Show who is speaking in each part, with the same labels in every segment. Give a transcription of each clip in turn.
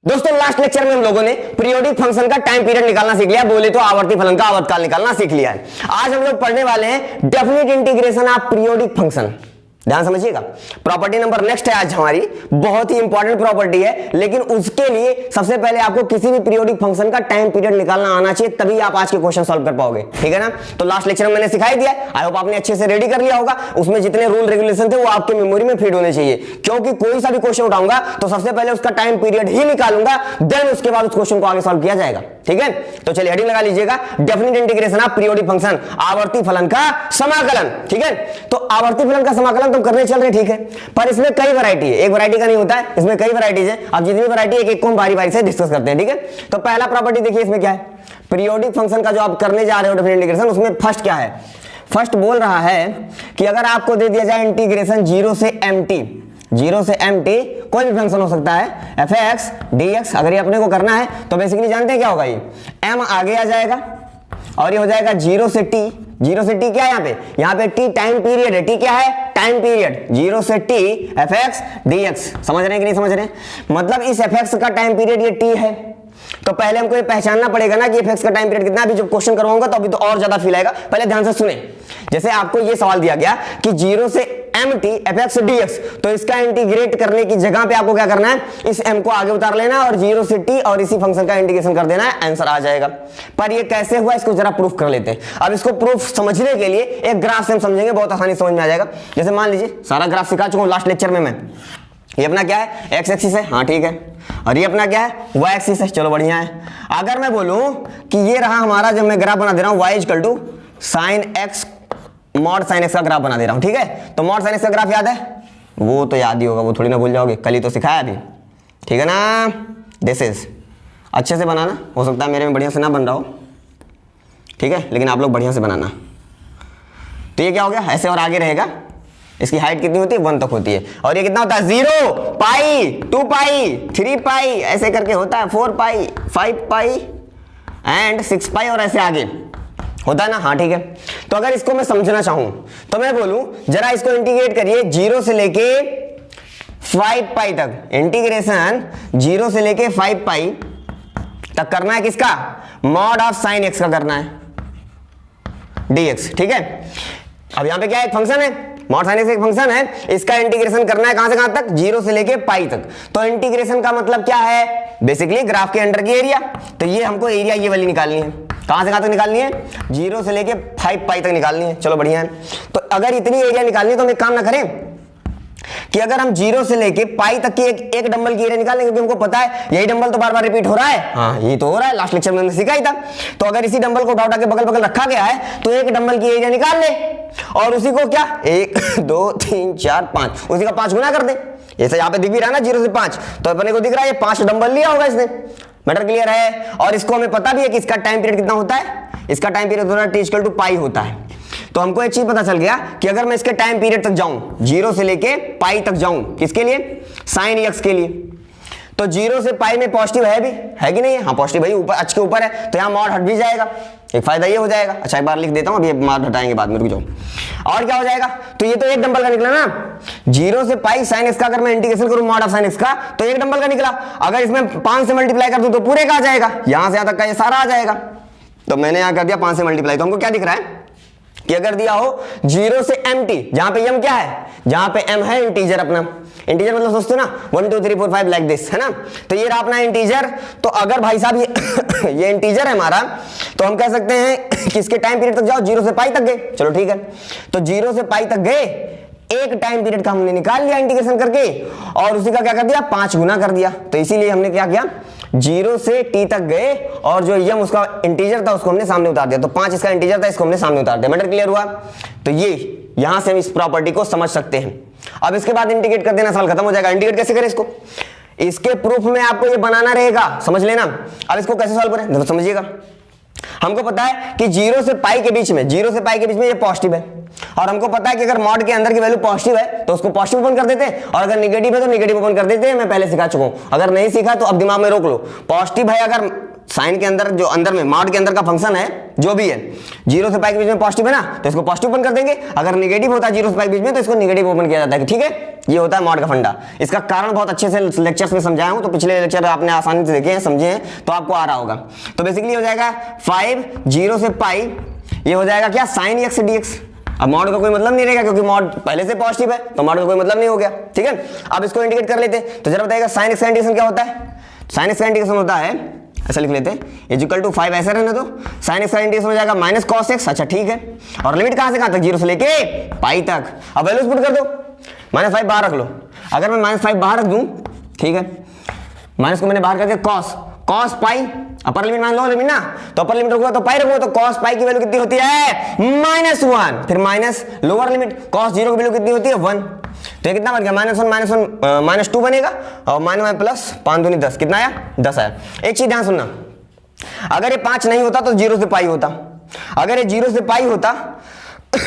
Speaker 1: दोस्तों last lecture में हम लोगों ने पीरियोडिक फंक्शन का टाइम पीरियड निकालना सीख लिया, बोले तो आवर्ती फलन का आवर्तकाल निकालना सीख लिया है। आज हम लोग पढ़ने वाले हैं definite integration of periodic function. ध्यान समझिएगा, प्रॉपर्टी नंबर नेक्स्ट है आज हमारी, बहुत ही इंपॉर्टेंट प्रॉपर्टी है, लेकिन उसके लिए सबसे पहले आपको किसी भी पीरियोडिक फंक्शन का टाइम पीरियड निकालना आना चाहिए, तभी आप आज के क्वेश्चन सॉल्व कर पाओगे। ठीक है ना। तो लास्ट लेक्चर में मैंने सिखाई दिया, आई होप आपने अच्छे से रेडी कर लिया होगा। उसमें जितने रूल रेगुलेशन थे वो आपके मेमोरी में फीड होने चाहिए, क्योंकि कोई सा भी क्वेश्चन उठाऊंगा तो सबसे पहले उसका टाइम पीरियड ही निकालूंगा, देन उसके बाद उस क्वेश्चन को आगे सॉल्व किया जाएगा। ठीक है, तो चलिए हेडिंग लगा लीजिएगा, definite integration of periodic function, आवर्ती फलन का समाकलन। ठीक है, तो आवर्ती फलन का समाकलन तो करने चल रहे, ठीक है, पर इसमें कई वैरायटी है, एक वैरायटी का नहीं होता है, इसमें कई वैरायटीज है। अब जितनी वैरायटी है एक को हम बारी बारी से डिस्कस करते हैं। ठीक है, तो पहला प्रॉपर्टी देखिए, इसमें क्या है, पीरियोडिक फंक्शन का जो आप करने जा रहे हो डेफिनेट इंटीग्रेशन, उसमें फर्स्ट क्या है, फर्स्ट बोल रहा है कि अगर आपको दे दिया जाए इंटीग्रेशन 0 से mt, 0 से mt कोई भी फंक्शन हो सकता है, fx dx, अगर ये अपने को करना है तो बेसिकली जानते हैं क्या होगा, ये m आगे आ जाएगा और ये हो जाएगा 0 से t। 0 से t क्या है, यहाँ पे t टाइम पीरियड है, t क्या है, टाइम पीरियड, 0 से t fx dx। समझ रहे हैं कि नहीं समझ रहे हैं, मतलब इस fx का टाइम पीरियड ये t है, तो पहले हमको ये पहचानना पड़ेगा ना कि fx का टाइम पीरियड कितना। अभी जब क्वेश्चन करवाऊंगा तो अभी तो और ज्यादा फील आएगा, पहले ध्यान से सुने। जैसे आपको ये सवाल दिया गया कि 0 से mt fx dx, तो इसका इंटीग्रेट करने की जगह पे आपको क्या करना है, इस m को आगे उतार लेना और 0 से t और इसी फंक्शन का इंटीग्रेशन कर देना है, आंसर आ जाएगा। पर ये कैसे हुआ इसको जरा प्रूफ कर लेते हैं। अब इसको प्रूफ समझने के लिए एक ग्राफ से हम समझेंगे, बहुत आसानी समझ में आ जाएगा। जैसे मान लीजिए सारा ग्राफ सिखा चुका हूं लास्ट लेक्चर में मैं, ये अपना क्या है, एक्स एक्सिस है, हाँ ठीक है, और ये अपना क्या है, वाई एक्सिस है, चलो बढ़िया है। अगर मैं बोलूं कि ये रहा हमारा, जब मैं ग्राफ बना दे रहा हूं y equal to sine x mod sine x का ग्राफ बना दे रहा हूं, ठीक है, तो मॉड साइन एक्स का ग्राफ याद है, वो तो याद ही होगा, वो थोड़ी ना भूल जाओगे, कल ही तो सिखाया अभी। ठीक है ना, दिस इज अच्छे से बनाना, हो सकता है मेरे में बढ़िया से ना बन रहा हो, ठीक है, लेकिन आप लोग बढ़िया से बनाना। तो ये क्या हो गया, ऐसे और आगे रहेगा, इसकी हाइट कितनी होती है, 1 तक होती है, और ये कितना होता है, 0 पाई 2 पाई 3 पाई ऐसे करके होता है, 4 पाई 5 पाई एंड 6 पाई और ऐसे आगे होता है ना। हाँ ठीक है, तो अगर इसको मैं समझना चाहूं तो मैं बोलूं जरा इसको इंटीग्रेट करिए 0 से लेके 5 पाई तक, इंटीग्रेशन 0 से लेके 5 पाई तक करना है, किसका, मॉड ऑफ साइन एक्स का करना है dx। ठीक है, अब यहां पे क्या है, एक फंक्शन है, मॉड साइन एक्स एक फंक्शन है, इसका इंटीग्रेशन करना है कहां से कहां तक, 0 से लेके पाई तक। तो इंटीग्रेशन का मतलब क्या है, बेसिकली ग्राफ के अंडर की एरिया, तो ये हमको एरिया ये वाली निकालनी है, कहां से कहां तक निकालनी है, 0 से लेके 5 पाई तक निकालनी है, चलो बढ़िया है। तो अगर इतनी एरिया निकालनी है तो हम एक काम ना करें कि अगर हम 0 से लेके पाई तक की एक डंबल की एरिया निकालें, क्योंकि हमको पता है यही डंबल तो बार बार रिपीट हो रहा है, हाँ ये तो हो रहा है, लास्ट लेक्चर में हमने सिखाई था। तो अगर इसी डंबल को उठा के बगल बगल रखा गया है तो एक डंबल की एरिया निकाल ले और उसी को क्या 1 2 3 4 5 उसी का 5 गुना कर दे। ऐसे यहाँ पे दिख भी रहा है ना 0 से 5, तो अपने को दिख रहा है ये 5 डंबल लिया होगा इसने, मैटर क्लियर है। और इसको हमें पता भी है कि इसका टाइम पीरियड कितना होता है, इसका टाइम पीरियड होता है t इक्वल टू पाई होता है। तो हमको एक चीज पता चल गया कि अगर मैं इसके टाइम पीरियड तक जाऊं, 0 से लेके पाई तक जाऊं, किसके लिए, साइन एक्स के लिए, तो 0 से पाई में पॉजिटिव है भी, है कि नहीं है, हाँ पॉजिटिव भाई, ऊपर h के ऊपर है, तो यहाँ मॉड हट भी जाएगा, एक फायदा ये हो जाएगा। अच्छा एक बार लिख देता हूं, अभी मॉड हटाएंगे बाद में, रुक जाओ। और क्या हो जाएगा, तो ये तो एक डंबल का निकला ना, 0 से पाई साइन एक्स का अगर मैं इंटीग्रेशन करूं मॉड ऑफ साइन एक्स का, तो एक डंबल का निकला। अगर इसमें 5 से मल्टीप्लाई कर दूं तो पूरे का आ जाएगा, यहां से यहां तक का ये सारा आ जाएगा। तो मैंने यहां कर दिया 5 से मल्टीप्लाई, तो हमको क्या दिख रहा है कि अगर दिया हो 0 से mt, जहां पे m क्या है, जहां पे m है इंटीजर, अपना इंटीजर मतलब सोचते ना 1 2 3 4 5 लाइक दिस, है ना, तो ये रहा अपना इंटीजर। तो अगर भाई साहब ये इंटीजर है हमारा, तो हम कह सकते हैं कि इसके टाइम पीरियड तक जाओ, 0 से पाई तक गए, चलो ठीक है, तो 0 से पाई तक गए, एक टाइम पीरियड का हमने निकाल लिया इंटीग्रेशन करके और उसी का क्या कर दिया, 5 गुना कर दिया। तो इसीलिए हमने क्या किया, 0 से t तक गए और जो यम उसका इंटीजर था उसको हमने सामने उतार दिया, तो 5 इसका इंटीजर था, इसको हमने सामने उतार दिया। मैटर क्लियर हुआ। तो ये यहां से हम इस प्रॉपर्टी को समझ सकते हैं। अब इसके बाद इंटीग्रेट कर देना, सवाल खत्म हो जाएगा। इंटीग्रेट कैसे करें इसको, इसके प्रूफ में आपको ये बनाना रहेगा, समझ लेना। अब इसको कैसे सॉल्व करें, देखो समझिएगा, हमको पता है कि 0 से पाई के बीच में, 0 से पाई के बीच में ये पॉजिटिव है, और हमको पता है कि अगर मॉड के अंदर की वैल्यू पॉजिटिव है तो उसको पॉजिटिव ओपन कर देते हैं, और अगर नेगेटिव है तो नेगेटिव ओपन कर देते हैं। मैं पहले सिखा चुका हूं, अगर नहीं सीखा तो अब दिमाग में रोक लो। पॉजिटिव है अगर साइन के अंदर जो अंदर में मॉड के अंदर का फंक्शन है जो भी है 0 से पाई के बीच में पॉजिटिव है ना, तो इसको पॉजिटिव ओपन कर देंगे। अगर नेगेटिव होता है 0 से पाई के बीच में तो इसको नेगेटिव ओपन किया जाता है। ठीक है, ये होता है मॉड का फंडा। इसका कारण बहुत अच्छे से लेक्चर्स में समझाया हूं, तो पिछले लेक्चर आपने आसानी से देखे हैं, समझे हैं, तो आपको आ रहा होगा। तो बेसिकली हो जाएगा 5 0 से पाई, ये हो जाएगा क्या साइन एक्स dx। अब मॉड का कोई मतलब नहीं रहेगा क्योंकि मॉड पहले से पॉजिटिव है, तो मॉड का कोई मतलब नहीं हो गया। ठीक है, अब इसको इंडिकेट कर लेते हैं। तो जरा बताइएगा साइन एक्स का इंडिकेशन क्या होता है। साइन एक्स का इंडिकेशन होता है, ऐसा लिख लेते हैं, इक्वल टू 5 ऐसा रहना, तो साइन एक्स का इंडिकेशन हो जाएगा माइनस कॉस एक्स। अच्छा ठीक है, और लिमिट कहां से कहां तक, 0 से लेके पाई तक। अब वैल्यूज पुट कर दो, -5 बाहर रख लो। अगर मैं -5 बाहर रख दूं, ठीक है, माइनस को मैंने बाहर कर दिया, कॉस पाई, अपर लिमिट मान लो लिमिट ना, तो अपर लिमिट रखूंगा तो पाई रखूंगा, तो कॉस पाई की वैल्यू कितनी होती है -1। फिर माइनस लोअर लिमिट कॉस 0 की वैल्यू कितनी होती है 1। तो ये कितना बन गया -1 -2 बनेगा, और -1 प्लस 5 दूनी 10, कितना आया 10 आया। एक चीज ध्यान सुनना, अगर ये 5 नहीं होता तो 0 से पाई होता। अगर ये 0 से पाई होता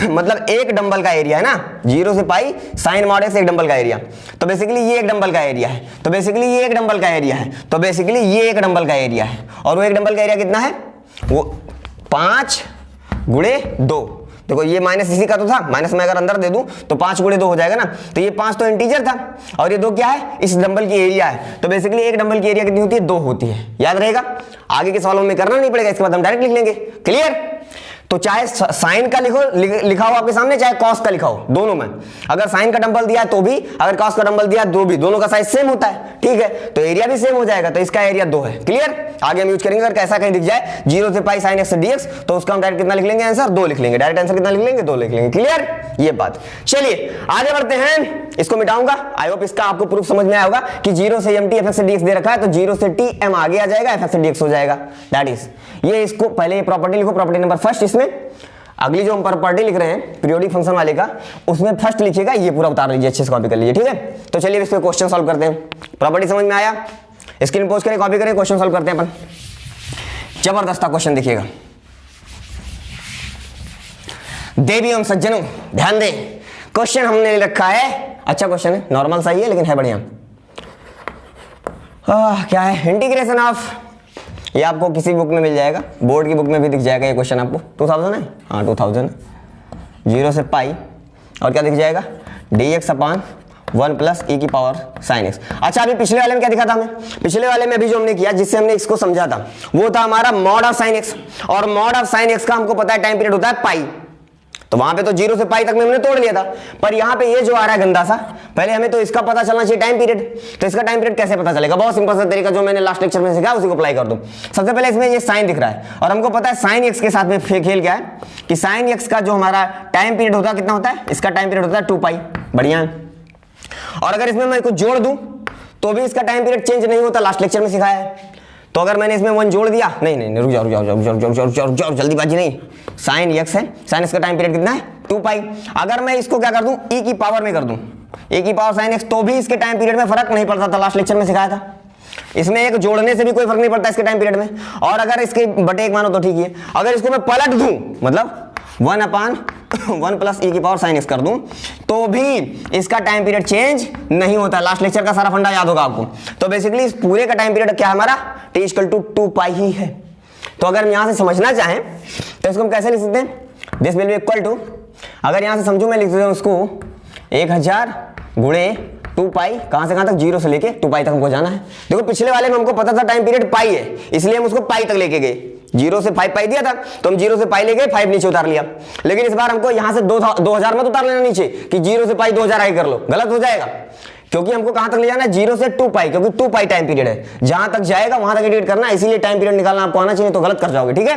Speaker 1: मतलब एक डंबल का एरिया है ना, 0 से पाई साइन मॉड एक्स एक डंबल का एरिया, तो बेसिकली ये एक डंबल का एरिया है, तो बेसिकली ये एक डंबल का एरिया है, तो बेसिकली ये एक डंबल का एरिया है। और वो एक डंबल का एरिया कितना है, वो 5 गुणे 2। देखो ये माइनस इसी का तो था, माइनस में अगर अंदर दे दूं तो 5 गुणे 2 हो जाएगा ना, तो ये 5 तो इंटीजर था और ये 2 क्या है, इस डंबल की एरिया है। तो बेसिकली एक डंबल की एरिया कितनी होती है, 2 होती है। याद रहेगा, आगे के सवालों में करना नहीं पड़ेगा, इसके बाद हम डायरेक्ट लिख लेंगे। क्लियर। तो चाहे साइन का लिखा हो आपके सामने, चाहे कॉस का लिखा हो, दोनों में अगर साइन का डंबल दिया तो भी, अगर कॉस का डंबल दिया तो भी, दोनों का साइज सेम होता है। ठीक है, तो एरिया भी सेम हो जाएगा, तो इसका एरिया 2 है। क्लियर। आगे हम यूज करेंगे, अगर कैसा कहीं दिख जाए 0 से पाई साइन एक्स dx, तो उसका हम डायरेक्ट कितना लिख लेंगे, आंसर 2 लिख लेंगे। डायरेक्ट आंसर कितना लिख लेंगे, 2 लिख लेंगे। क्लियर, ये बात। चलिए आगे बढ़ते हैं, इसको मिटाऊंगा। आई होप इसका आपको प्रूफ समझ में आया होगा कि 0 से mt f से dx दे रखा है, तो 0 से tm आगे आ जाएगा, f से dx हो जाएगा। दैट इज ये, इसको पहले ये प्रॉपर्टी लिखो, प्रॉपर्टी नंबर फर्स्ट। इसमें अगली जो हम प्रॉपर्टी लिख रहे हैं पीरियोडिक फंक्शन वाले का, उसमें फर्स्ट लिखिएगा, ये पूरा उतार लीजिए, अच्छे से कॉपी कर लीजिए। ठीक है, तो चलिए इसको क्वेश्चन सॉल्व करते हैं। प्रॉपर्टी समझ में आया, स्क्रीन पोस्ट करें, कॉपी करें, क्वेश्चन सॉल्व करते हैं अपन। जबरदस्त क्वेश्चन देखिएगा। देवियों सज्जनों ध्यान दे, क्वेश्चन हमने रखा है, अच्छा क्वेश्चन है, नॉर्मल सा ही है लेकिन है बढ़िया। क्या है, इंटीग्रेशन ऑफ, ये आपको किसी बुक में मिल जाएगा, बोर्ड की बुक में भी दिख जाएगा ये क्वेश्चन आपको। 2000 है, हाँ 2000, 0 से पाई और क्या दिख जाएगा, dx अपान 1 प्लस e की पावर साइन एक्स। अच्छा अभी पिछले वाले में क्या दिखा था हमें, पिछले वाले में अभी जो हमने किया, जिससे हमने इसको समझा था, वो था हमारा मॉड ऑफ साइन एक्स, और मॉड ऑफ साइन एक्स का हमको पता है टाइम पीरियड होता है पाई, तो वहां पे तो 0 से पाई तक में हमने तोड़ लिया था। पर यहाँ पे ये जो आ रहा है गंदा सा, पहले हमें तो इसका पता चलना चाहिए टाइम पीरियड। तो इसका टाइम पीरियड कैसे पता चलेगा, बहुत सिंपल सा तरीका जो मैंने लास्ट लेक्चर में सिखाया उसी को अप्लाई कर दूं। सबसे पहले इसमें ये साइन दिख रहा है, और हमको पता है साइन एक्स के साथ में खेल क्या है कि साइन एक्स का जो हमारा टाइम पीरियड होता है कितना होता है, इसका टाइम पीरियड होता है 2 पाई। बढ़िया है। और अगर इसमें मैं कुछ जोड़ दूं तो भी इसका टाइम पीरियड चेंज नहीं होता, लास्ट लेक्चर में सिखाया है। तो अगर मैंने इसमें 1 जोड़ दिया, नहीं रुक जाओ जल्दीबाजी नहीं, साइन एक्स है, साइन एक्स का टाइम पीरियड कितना है 2 पाई। अगर मैं इसको क्या कर दूं, e की पावर में कर दूं, e की पावर साइन एक्स, तो भी इसके टाइम पीरियड में फर्क नहीं पड़ता था, लास्ट लेक्चर में सिखाया था। इसमें एक जोड़ने से भी कोई फर्क नहीं पड़ता इसके टाइम पीरियड में। और अगर इसके बटे 1 मानो तो ठीक है, अगर इसको मैं पलट दूं, मतलब 1 अपान 1 प्लस e की पावर साइन एक्स कर दूं, तो भी इसका टाइम पीरियड चेंज नहीं होता। लास्ट लेक्चर का सारा फंडा याद होगा आपको। तो बेसिकली इस पूरे का टाइम पीरियड क्या है हमारा, t इक्वल टू 2 पाई ही है। तो अगर हम यहां से समझना चाहें तो इसको हम कैसे लिख सकते हैं, this will be equal to, अगर यहां से समझूं मैं लिख देता हूं उसको 1000 गुणे 2 पाई, कहां से कहां तक, 0 से लेके 2 पाई तक हमको जाना है। देखो पिछले वाले में हमको पता था टाइम पीरियड पाई है, इसलिए हम उसको पाई तक लेके गए। 0 से 5 पाई दिया था तो हम 0 से पाई ले गए, 5 नीचे उतार लिया। लेकिन इस बार हमको यहां से 2000 मत उतार लेना नीचे कि 0 से पाई 2000 आगे कर लो, गलत हो जाएगा। क्योंकि हमको कहां तक ले जाना है, 0 से 2 पाई, क्योंकि 2 पाई टाइम पीरियड है, जहां तक जाएगा वहां तक इंटीग्रेट करना है, इसीलिए टाइम पीरियड निकालना आपको आना चाहिए, तो गलत कर जाओगे। ठीक है,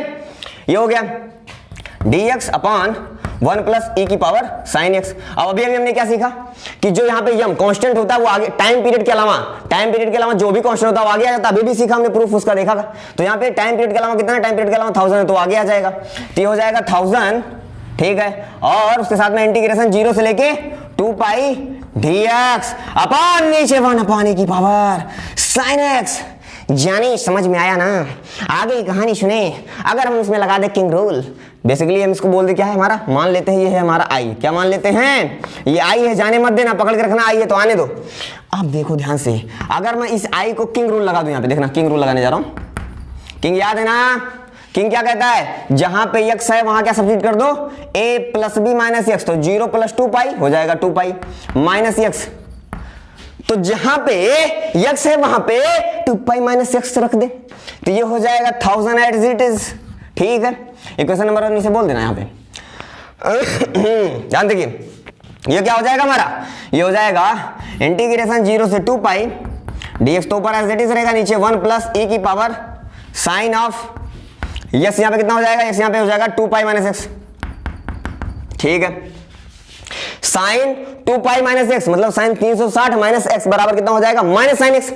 Speaker 1: ये हो गया dx अपान 1 प्लस e की पावर साइन एक्स। अब अभी हमने क्या सीखा कि जो यहाँ पे यम कांस्टेंट होता है वो आगे टाइम पीरियड के अलावा जो भी कांस्टेंट होता है वो आगे आ जाता है। अभी भी सीखा हमने, प्रूफ उसका देखा था। तो यहाँ पे टाइम पीरियड के अलावा कितना है, टाइम पीरियड के अलावा 1000 है, तो आगे आ जाएगा, तो ये हो जाएगा 1000। ठीक है, और उसके साथ में इंटीग्रेशन 0 से लेके 2 पाई dx अपान नीचे 1 अपान e की पावर साइन एक्स। जानी समझ में आया ना, आगे की कहानी सुने। अगर हम इसमें लगा दे किंग रूल, बेसिकली हम इसको बोल दे क्या है हमारा, मान लेते हैं ये है हमारा आई, क्या मान लेते हैं, ये आई है, जाने मत देना, पकड़ के रखना, आई है तो आने दो। अब देखो ध्यान से, अगर मैं इस आई को किंग रूल लगा दूं, यहाँ पे देखना किंग रूल लगाने जा रहा हूं, किंग याद है ना, किंग क्या कहता है, जहां पे x है वहां क्या सब्स्टिट्यूट कर दो, a plus B minus x, तो 0 प्लस 2 पाई हो जाएगा 2 पाई माइनस एक्स, तो जहां पे x है वहां पे 2 पाई माइनस एक्स रख दे, तो ये हो जाएगा 1000 एज इट इज। ठीक है, इक्वेशन नंबर 1 नीचे बोल देना यहां पे। ध्यान देखिए, ये क्या हो जाएगा हमारा, ये हो जाएगा इंटीग्रेशन 0 से 2 पाई dx, तो ऊपर एज इट इज रहेगा, नीचे 1 प्लस e की पावर साइन ऑफ यस, यहां पे कितना हो जाएगा, यस यहां पे हो जाएगा 2 पाई माइनस एक्स। ठीक है, साइन 2 पाई माइनस एक्स मतलब साइन 360 माइनस एक्स बराबर कितना हो जाएगा, माइनस साइन एक्स।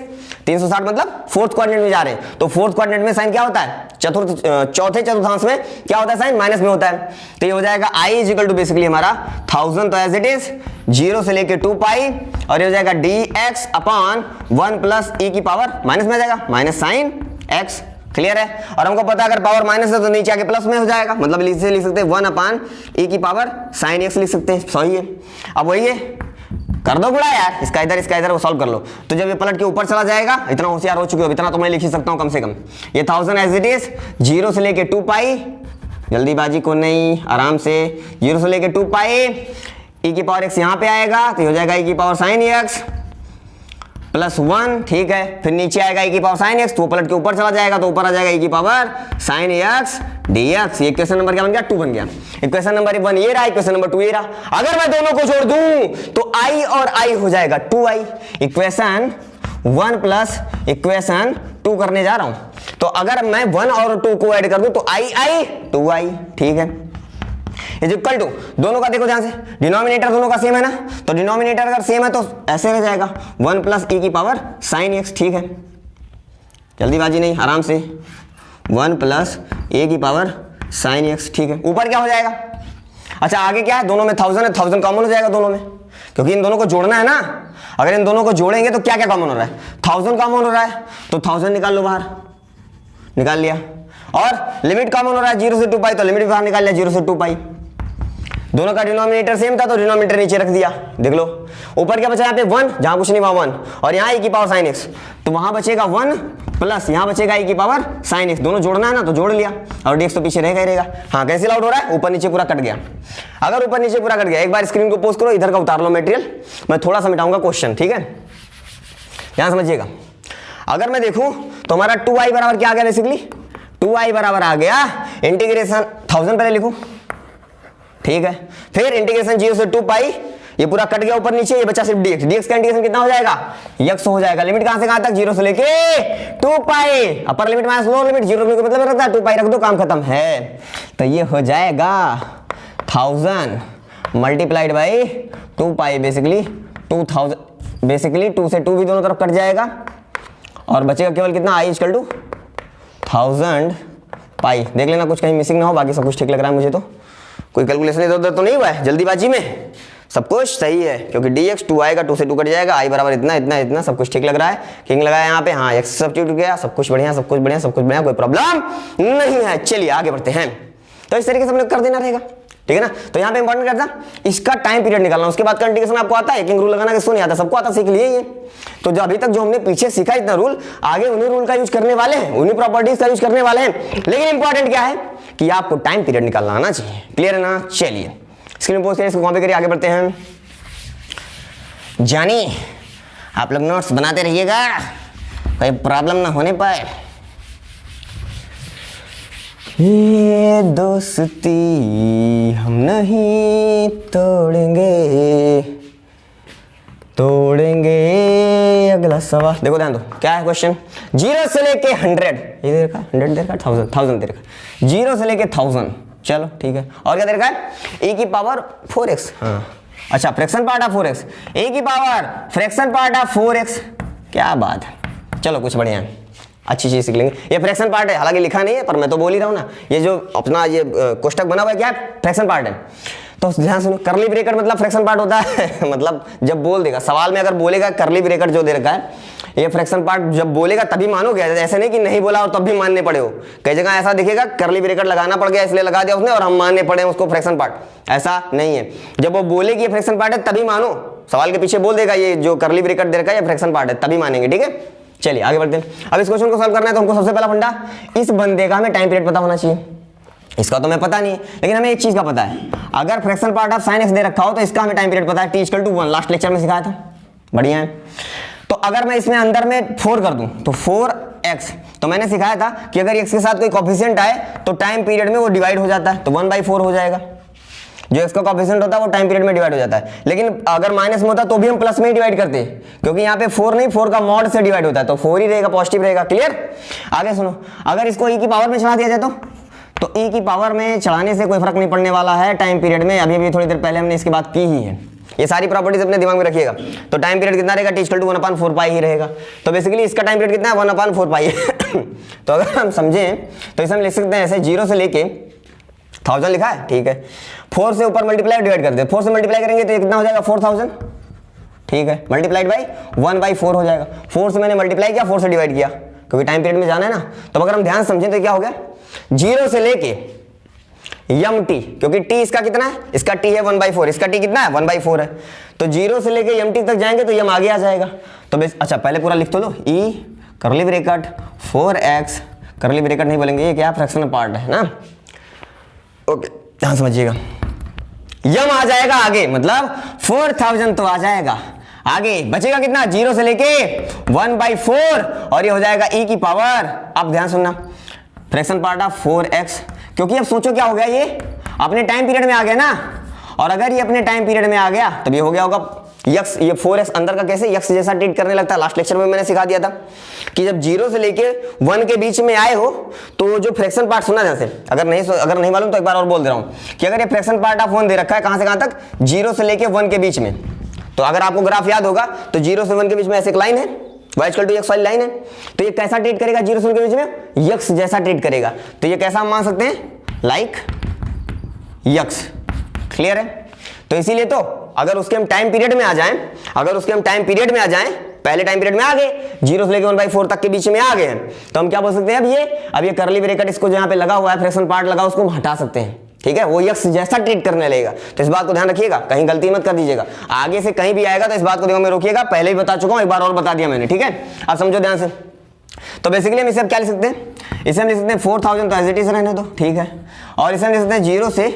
Speaker 1: 360 मतलब फोर्थ क्वाड्रेंट में जा रहे हैं, तो फोर्थ क्वाड्रेंट में साइन क्या होता है, चौथे चतुर्थांश में क्या होता है, साइन माइनस में होता है, तो ये हो जाएगा i is equal to basically हमारा 1000, तो एज इट इज 0 से लेके 2 पाई, और ये हो जाएगा dx अपॉन 1 प्लस e की पावर माइनस में आ जाएगा, माइनस साइन x। क्लियर है, और हमको पता है अगर पावर माइनस है तो नीचे आके प्लस में हो जाएगा, मतलब इसे लिख सकते हैं 1 अपान e की पावर साइन x लिख सकते हैं। सही है, अब वही है, कर दो गुणा यार, इसका इधर वो सॉल्व कर लो, तो जब ये पलट के ऊपर चला जाएगा, इतना होशियार हो चुके हो, इतना तो मैं लिख ही सकता हूं कम से कम, ये 1000 एज इट इज 0 से लेके 2 पाई, जल्दीबाजी को नहीं, आराम से, 0 से लेके 2 पाई, e की पावर x यहां पे आएगा, तो हो जाएगा e की पावर साइन x प्लस 1। ठीक है, फिर नीचे आएगा e की पावर साइन x, तो पलट के ऊपर चला जाएगा, तो ऊपर आ जाएगा e की पावर साइन x dx। ये इक्वेशन नंबर क्या बन गया, 2 बन गया। इक्वेशन नंबर 1 ये रहा, इक्वेशन नंबर 2 ये रहा। अगर मैं दोनों को जोड़ दूं तो i और i हो जाएगा 2i, इक्वेशन 1 प्लस इक्वेशन 2 करने जा रहा हूं, तो अगर मैं 1 और 2 को ऐड कर दूं तो i 2i। ठीक है, इज इक्वल टू, दोनों का देखो ध्यान से, डिनोमिनेटर दोनों का सेम है ना, तो डिनोमिनेटर अगर सेम है तो ऐसे रह जाएगा 1 प्लस e की पावर साइन x। ठीक है, जल्दीबाजी नहीं, आराम से, 1 प्लस a की पावर साइन x। ठीक है, ऊपर क्या हो जाएगा, अच्छा आगे क्या है, दोनों में 1000 है, 1000 कॉमन हो जाएगा दोनों में, क्योंकि इन दोनों को जोड़ना है ना, अगर इन दोनों को जोड़ेंगे तो क्या क्या कॉमन हो रहा है, 1000 कॉमन हो रहा है, तो 1000 निकाल लो बाहर, निकाल लिया, और लिमिट कॉमन हो रहा है 0 से 2 पाई, तो लिमिट बाहर निकाल लिया 0 से 2 पाई। दोनों का डिनोमिनेटर सेम था तो डिनोमिनेटर नीचे रख दिया, देख लो ऊपर क्या बचा यहाँ पे 1, जहां कुछ नहीं वहां 1, और यहाँ e की पावर साइन x, तो वहां बचेगा 1 प्लस यहाँ बचेगा e की पावर साइन x, दोनों जोड़ना है ना तो जोड़ लिया, और dx तो पीछे रहेगा ही रहेगा। हाँ, कैंसिल आउट हो रहा है, ऊपर नीचे पूरा कट गया। अगर ऊपर नीचे पूरा कट गया, एक बार स्क्रीन को पोज करो, इधर का उतार लो मटेरियल, मैं थोड़ा सा मिटाऊंगा क्वेश्चन। ठीक है, ध्यान समझिएगा, अगर मैं देखूं तो हमारा 2i बराबर क्या आ गया, बेसिकली 2i बराबर आ गया इंटीग्रेशन 1000 पहले लिखूं। ठीक है, फिर इंटीग्रेशन 0 से 2 पाई, ये पूरा कट गया ऊपर नीचे, ये बचा सिर्फ dx, dx का इंटीग्रेशन कितना हो जाएगा, x हो जाएगा। लिमिट कहां से कहां तक, 0 से लेके 2 pi, upper limit minus lower limit, 0 का मतलब रखता है 2 पाई रख दो, काम खत्म है। तो ये हो जाएगा 1000 multiplied by 2 pi, basically 2000, basically 2 से 2 भी दोनों तरफ कट जाएगा, और बचेगा केवल कितना, i इक्वल टू 1000 पाई। देख लेना कुछ कहीं मिसिंग ना हो, बाकी सब कुछ ठीक लग रहा है मुझे, तो कोई कैलकुलेशन इधर उधर तो नहीं हुआ है जल्दीबाजी में, सब कुछ सही है, क्योंकि dx 2 आएगा, 2 से 2 कट जाएगा, i बराबर इतना इतना इतना, सब कुछ ठीक लग रहा है। किंग लगाया यहाँ पे, हाँ x सब्स्टिट्यूट गया, सब कुछ बढ़िया, सब कुछ बढ़िया, सब कुछ बढ़िया, कोई प्रॉब्लम नहीं है। चलिए आगे बढ़ते हैं, तो इस तरीके से हम लोग कर देना रहेगा। ठीक है ना, तो यहाँ पे इंपॉर्टेंट करता इसका टाइम पीरियड निकालना, उसके बाद का इंटीग्रेशन आपको आता है, किंग रूल लगाना किसको नहीं आता, सबको आता, सीख लिए ये। तो जो अभी तक जो हमने पीछे सीखा इतना रूल, आगे उन्हीं रूल का यूज करने वाले हैं, उन्हीं प्रॉपर्टीज का यूज करने वाले हैं, लेकिन इंपॉर्टेंट क्या है कि आपको टाइम पीरियड निकालना आना चाहिए। क्लियर है ना, चलिए स्क्रीन पोस्ट करिए, इसको कॉपी करिए, आगे बढ़ते हैं। जानी आप लोग नोट्स बनाते रहिएगा, कोई प्रॉब्लम ना होने पाए। ये दोस्ती हम नहीं तोड़ेंगे। अगला सवाल देखो, ध्यान दो, क्या है क्वेश्चन, 0 से लेके 100, ये दे रखा 100 दे रखा, 1000 दे रखा, 0 से लेके 1000, चलो ठीक है, और क्या दे रखा है, e की पावर 4x, हाँ अच्छा fraction part of 4x, e की power fraction part of 4x, क्या बात है, चलो कुछ बढ़िया है, अच्छी चीज सीख लेंगे। ये फ्रैक्शन पार्ट है, हालांकि लिखा नहीं है पर मैं तो बोल ही रहा हूँ ना, ये जो अपना ये कोष्टक बना हुआ है क्या है, फ्रैक्शन पार्ट है। तो ध्यान सुनो, करली ब्रेकेट मतलब फ्रैक्शन पार्ट होता है मतलब जब बोल देगा सवाल में, अगर बोलेगा करली ब्रेकेट जो दे रखा है, ये फ्रैक्शन पार्ट जब बोलेगा तभी मानोगे, ऐसे नहीं कि नहीं बोला और तब भी मानने पड़े हो। कई जगह ऐसा दिखेगा करली ब्रेकेट लगाना पड़ गया इसलिए लगा दिया उसने और हम मानने पड़े उसको फ्रैक्शन पार्ट, ऐसा नहीं है। जब वो बोलेगी ये फ्रैक्शन पार्ट है तभी मानो, सवाल के पीछे बोल देगा ये जो करली ब्रेकेट दे रखा है ये फ्रैक्शन पार्ट है तभी मानेंगे। ठीक है, चलिए आगे बढ़ते हैं। अब इस क्वेश्चन को सॉल्व करना है तो हमको सबसे पहला फंडा, इस बंदे का हमें टाइम पीरियड पता होना चाहिए। इसका तो हमें पता नहीं है, लेकिन हमें एक चीज का पता है, अगर fractional part of sin x दे रखा हो तो इसका हमें टाइम पीरियड पता है, t = 1, लास्ट लेक्चर में सिखाया था, बढ़िया है। तो अगर मैं इसमें अंदर में 4 कर दूं तो 4x, तो मैंने सिखाया था कि अगर x के साथ कोई कोफिशिएंट आए तो टाइम पीरियड में वो डिवाइड हो जाता है, तो 1/4 हो जाएगा। जो x का कोफिशिएंट होता है वो टाइम पीरियड में डिवाइड हो जाता है, लेकिन अगर माइनस में होता तो भी हम प्लस में ही डिवाइड करते हैं, क्योंकि यहाँ पे 4 नहीं, 4 का मॉड से डिवाइड होता है, तो 4 ही रहेगा, पॉजिटिव रहेगा। क्लियर? आगे सुनो, अगर इसको e की पावर में चढ़ा दिया जाए तो e की पावर में चढ़ाने से कोई फर्क नहीं पड़ने वाला है टाइम पीरियड में। अभी अभी थोड़ी देर पहले हमने इसकी बात की ही है, ये सारी प्रॉपर्टीज अपने दिमाग में रखिएगा। तो टाइम पीरियड कितना रहेगा, t = 1/4 पाई ही रहेगा। तो बेसिकली इसका टाइम पीरियड कितना है, 1/4 पाई है। तो अगर हम समझें तो इसे हम लिख सकते हैं ऐसे, 0 से लेके 1000 लिखा है, ठीक है, 4 से ऊपर मल्टीप्लाई डिवाइड कर दे, 4 से मल्टीप्लाई करेंगे तो ये कितना हो जाएगा, 4000, ठीक है, मल्टीप्लाइड बाई 1/4 हो जाएगा। 4 से मैंने मल्टीप्लाई किया, 4 से डिवाइड किया, क्योंकि टाइम पीरियड में जाना है ना। तो अगर हम ध्यान समझें तो क्या हो गया, 0 से लेके mt, क्योंकि t इसका कितना है, इसका t है 1/4, इसका t कितना है, 1/4 है, तो 0 से लेके mt तक जाएंगे तो m आगे आ जाएगा। तो अच्छा पहले पूरा लिख तो लो, e curly bracket 4x, curly bracket नहीं बोलेंगे, ये क्या फ्रैक्शनल पार्ट है ना, ओके ध्यान समझिएगा, m आ जाएगा आगे, मतलब 4000 तो आ जाएगा आगे, बचेगा कितना, 0 से लेके 1/4, और ये हो जाएगा e की पावर, अब ध्यान सुनना, फ्रैक्शन पार्ट ऑफ 4x, क्योंकि अब सोचो क्या हो गया, ये अपने टाइम पीरियड में आ गया ना, और अगर ये अपने टाइम पीरियड में आ गया तब ये हो गया होगा यक्स, ये 4x अंदर का कैसे यक्स जैसा ट्रीट करने लगता है। लास्ट लेक्चर में मैंने सिखा दिया था कि जब 0 से लेके 1 के बीच में आए हो तो जो फ्रैक्शन पार्ट, सुना ध्यान से, अगर नहीं मालूम तो एक बार और बोल दे रहा हूँ कि अगर ये फ्रैक्शन पार्ट ऑफ 1 दे रखा है, कहां से कहां तक, 0 से लेके 1 के बीच में, तो अगर आपको ग्राफ याद होगा तो 0 से 1 के बीच में ऐसे एक लाइन है, y = x वाली लाइन है, तो ये कैसा ट्रीट करेगा, 0 से 1 के बीच में यक्स जैसा ट्रीट करेगा। तो ये कैसा हम मान सकते हैं, लाइक यक्स। क्लियर है? तो इसीलिए तो अगर उसके हम टाइम पीरियड में आ जाएं, पहले टाइम पीरियड में आ गए, 0 से लेकर 1/4 तक के बीच में आ गए हैं, तो हम क्या बोल सकते हैं, अब ये कर्ली ब्रैकेट इसको जहां पे लगा हुआ है, फ्रैक्शन पार्ट लगा, उसको हम हटा सकते हैं, ठीक है, वो यक्स जैसा ट्रीट करने लगेगा। तो इस बात को ध्यान रखिएगा, कहीं गलती मत कर दीजिएगा, आगे से कहीं भी आएगा तो इस बात को दिमाग में रखिएगा, पहले ही बता चुका हूं, एक बार और बता दिया मैंने, ठीक है, अब समझो ध्यान से। तो बेसिकली हम इसे अब क्या लिख सकते हैं, इसे हम लिख सकते हैं 4000 तो एज इट इज रहने दो, ठीक है, और इसे हम लिख सकते हैं 0 से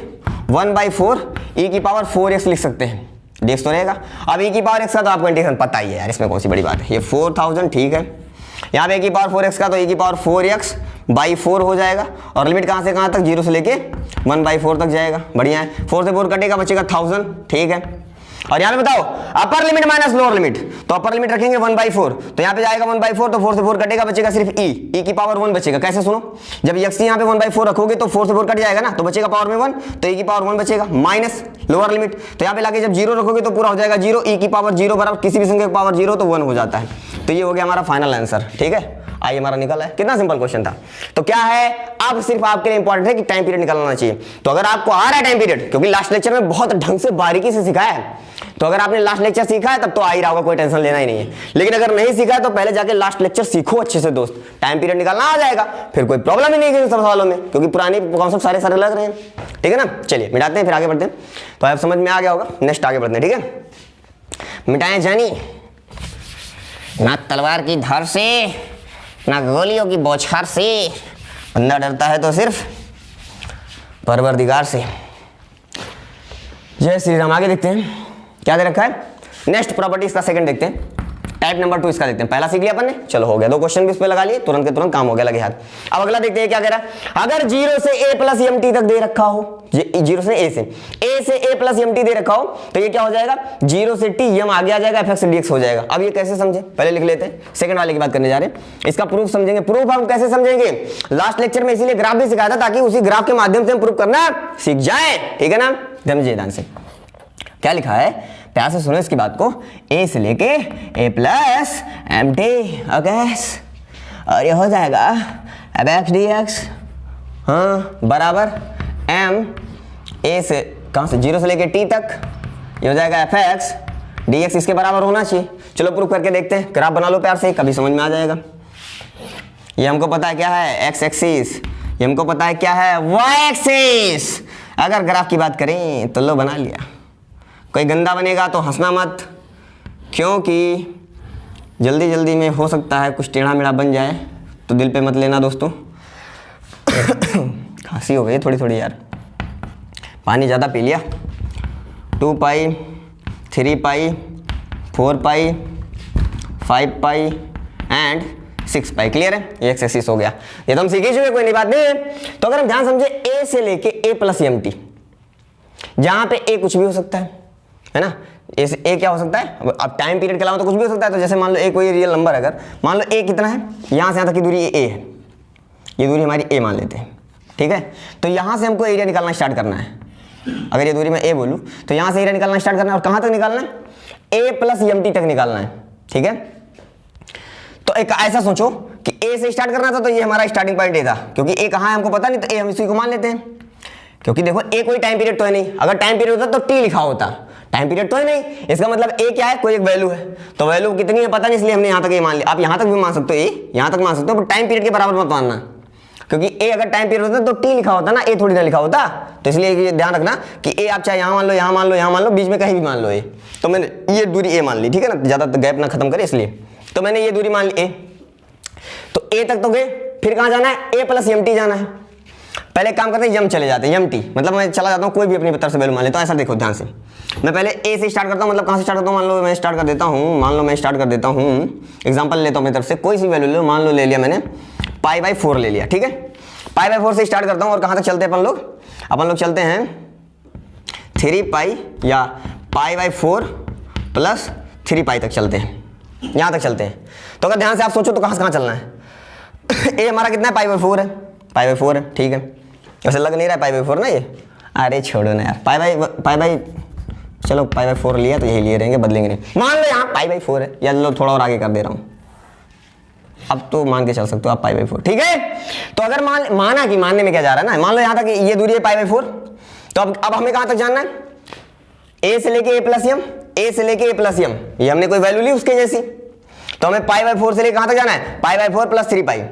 Speaker 1: 1/4 e की पावर 4x लिख सकते हैं, dx तो रहेगा। अब e की पावर x का तो आपको इंटीग्रेशन पता ही है यार, इसमें कौन सी बड़ी बात है, ये 4000, ठीक है, यहाँ पे e की पावर 4x का तो e की पावर 4x/4 हो जाएगा, और लिमिट कहाँ से कहाँ तक, 0 से लेके 1/4 तक जाएगा, बढ़िया है, 4 से 4 कटेगा, बचेगा 1000, ठीक है। और यहाँ पे बताओ अपर लिमिट माइनस लोअर लिमिट, तो अपर लिमिट रखेंगे 1/4, तो यहाँ पे जाएगा 1/4, तो 4 से 4 कटेगा, बचेगा सिर्फ e की पावर 1 बचेगा। कैसे, सुनो, जब x यहाँ पे 1/4 रखोगे तो 4 से 4 कट जाएगा ना, तो बचेगा पावर में 1, तो e की पावर 1 बचेगा, माइनस लोअर लिमिट, तो यहाँ पे लाके जब 0 रखोगे तो पूरा हो जाएगा 0, e की पावर 0 बराबर किसी भी संख्या की पावर 0 तो 1 हो जाता है। तो ये हो गया हमारा फाइनल आंसर, ठीक है, आई हमारा निकला है, कितना सिंपल क्वेश्चन था। तो क्या है, अब सिर्फ आपके लिए इंपॉर्टेंट है कि टाइम पीरियड निकालना चाहिए। तो अगर आपको आ रहा है टाइम पीरियड, क्योंकि लास्ट लेक्चर में बहुत ढंग से बारीकी से सिखाया है, तो अगर आपने लास्ट लेक्चर सीखा है तब तो आ ही रहा होगा, कोई टेंशन लेना ही नहीं है। लेकिन अगर नहीं सीखा है तो पहले जाके लास्ट लेक्चर सीखो अच्छे से दोस्त, टाइम पीरियड निकालना आ जाएगा, फिर कोई प्रॉब्लम ही नहीं है सब सवालों में, क्योंकि पुराने कॉन्सेप्ट सारे लग रहे हैं, ठीक है ना। चलिए मिटाते हैं, फिर आगे बढ़ते हैं। तो आप समझ में आ गया होगा, नेक्स्ट आगे बढ़ते हैं, ठीक है। मिटाएं जानी ना तलवार की धार से, ना गोलियों की बौछार से, बंदा डरता है तो सिर्फ परवरदिगार से। जय श्री राम। आगे देखते हैं क्या दे रखा है, नेक्स्ट प्रॉपर्टी इसका सेकंड देखते हैं, टाइप नंबर 2 इसका देखते हैं। पहला सीख लिया अपन ने, चलो हो गया, 2 क्वेश्चन भी इस पे लगा लिए, तुरंत के तुरंत काम हो गया, लगे हाथ। अब अगला देखते हैं क्या कह रहा है, अगर 0 से a + mt तक दे रखा हो, 0 से a से a + mt दे रखा हो, तो ये क्या हो जाएगा, 0 से t m आगे आ जाएगा, f से dx हो जाएगा। अब ये कैसे समझे, पहले लिख लेते हैं, सेकंड वाले की बात करने जा रहे हैं। इसका प्रूफ समझेंगे। प्रूफ हम कैसे समझेंगे, लास्ट लेक्चर में इसीलिए ग्राफ भी सिखाया था, ताकि उसी ग्राफ के माध्यम से हम प्रूफ करना सीख जाए, ठीक है ना। समझिए ध्यान से क्या लिखा है, प्यार से सुनो इसकी बात को, a से लेके a + mt, ओके, और ये हो जाएगा अब x dx, हाँ, बराबर m a से कहाँ से 0 से लेके t तक, ये हो जाएगा fx dx, इसके बराबर होना चाहिए। चलो प्रूफ करके देखते हैं, ग्राफ बना लो प्यार से, कभी समझ में आ जाएगा। ये हमको पता है क्या है x एक्सिस, ये हमको पता है क्या है y एक्सिस। अगर ग्राफ की बात करें तो लो बना लिया, कोई गंदा बनेगा तो हंसना मत, क्योंकि जल्दी जल्दी में हो सकता है कुछ टेढ़ा मेढ़ा बन जाए, तो दिल पे मत लेना दोस्तों। खांसी हो गई थोड़ी थोड़ी यार, पानी ज़्यादा पी लिया। 2 पाई, 3 पाई, 4 पाई, 5 पाई एंड 6 पाई। क्लियर है? ये एक्सरसाइज हो गया, ये तो हम सीख ही चुके, कोई नहीं बात नहीं है। तो अगर हम ध्यान समझे ए से लेके ए प्लस एम टी, जहां पे ए कुछ भी हो सकता है ना, ए से ए क्या हो सकता है, अब टाइम पीरियड के अलावा तो कुछ भी हो सकता है। तो जैसे मान लो ए कोई रियल नंबर, अगर मान लो ए कितना है, यहां से यहां तक की दूरी ए है, ये दूरी हमारी ए मान लेते हैं, ठीक है। तो यहां से हमको एरिया निकालना स्टार्ट करना है। अगर ये दूरी मैं ए बोलूं तो यहां से एरिया निकालना स्टार्ट करना है, और कहां तक निकालना है, ए प्लस एम टी तक निकालना है, ठीक है। तो एक ऐसा सोचो कि ए से स्टार्ट करना था, तो ये हमारा स्टार्टिंग पॉइंट ए था, क्योंकि ए कहां है हमको पता नहीं, तो ए हम इसी को मान लेते हैं। क्योंकि देखो ए कोई टाइम पीरियड तो है नहीं, अगर टाइम पीरियड होता तो टी लिखा होता, टाइम पीरियड तो है नहीं, इसका मतलब ए क्या है, कोई एक वैल्यू है। तो वैल्यू कितनी है पता नहीं, इसलिए हमने यहां तक ए मान लिया। आप यहां तक भी मान सकते हो, ए यहां तक मान सकते हो, पर टाइम पीरियड के बराबर मत मानना, क्योंकि ए अगर टाइम पीरियड होता तो टी लिखा होता ना, ए थोड़ी ना लिखा होता। तो इसलिए ध्यान रखना कि ए आप चाहे यहां मान लो, यहां मान लो, यहां मान लो, बीच में कहीं भी मान लो ए। तो मैंने ये दूरी ए मान ली, ठीक है ना, ज्यादा गैप ना खत्म करे इसलिए। तो मैंने ये दूरी मान ली ए, तो ए तक तो गए, फिर कहां जाना है, ए प्लस एम टी जाना है। पहले काम करते हैं, यम चले जाते हैं, यम टी मतलब मैं चला जाता हूं, कोई भी अपनी तरफ से वैल्यू मान लेता हूं। ऐसा देखो ध्यान से, मैं पहले ए से स्टार्ट करता हूं, मतलब कहां से स्टार्ट करता हूं, मान लो मैं स्टार्ट कर देता हूं, मान लो मैं स्टार्ट कर देता हूं, एग्जांपल लेता हूं मेरी तरफ से, कोई सी वैल्यू ले लो, मान लो ले लिया मैंने पाई बाई 4 ले लिया, ठीक है। पाई बाई 4 से स्टार्ट करता हूं, और कहां तक चलते हैं अपन लोग चलते हैं 3 पाई या पाई बाई 4 प्लस 3 पाई तक चलते हैं, यहां तक चलते हैं। तो अगर ध्यान से आप सोचो तो कहां से कहां चलना है, ए हमारा कितना है, पाई बाई 4 है, पाई बाई 4 है, ठीक है। वैसे लग नहीं रहा है पाई बाई 4 ना ये, अरे छोड़ो ना यार, पाई बाई चलो पाई बाई 4 लिया तो यही लिए रहेंगे, बदलेंगे नहीं। मान लो यहाँ पाई बाई 4 है, या लो थोड़ा और आगे कर दे रहा हूँ, अब तो मान के चल सकते हो आप पाई बाई 4, ठीक है। तो अगर माना कि मानने में क्या जा रहा है ना, मान लो यहाँ तक ये दूरी है पाई बाई 4, तो अब हमें कहाँ तक जानना है, ए से लेके ए प्लस एम, ए से लेके ए प्लस एम, ये हमने कोई वैल्यू ली उसके जैसी। तो हमें पाई बाई 4 से लेके कहाँ तक जाना है, पाई बाई 4 प्लस 3 पाई।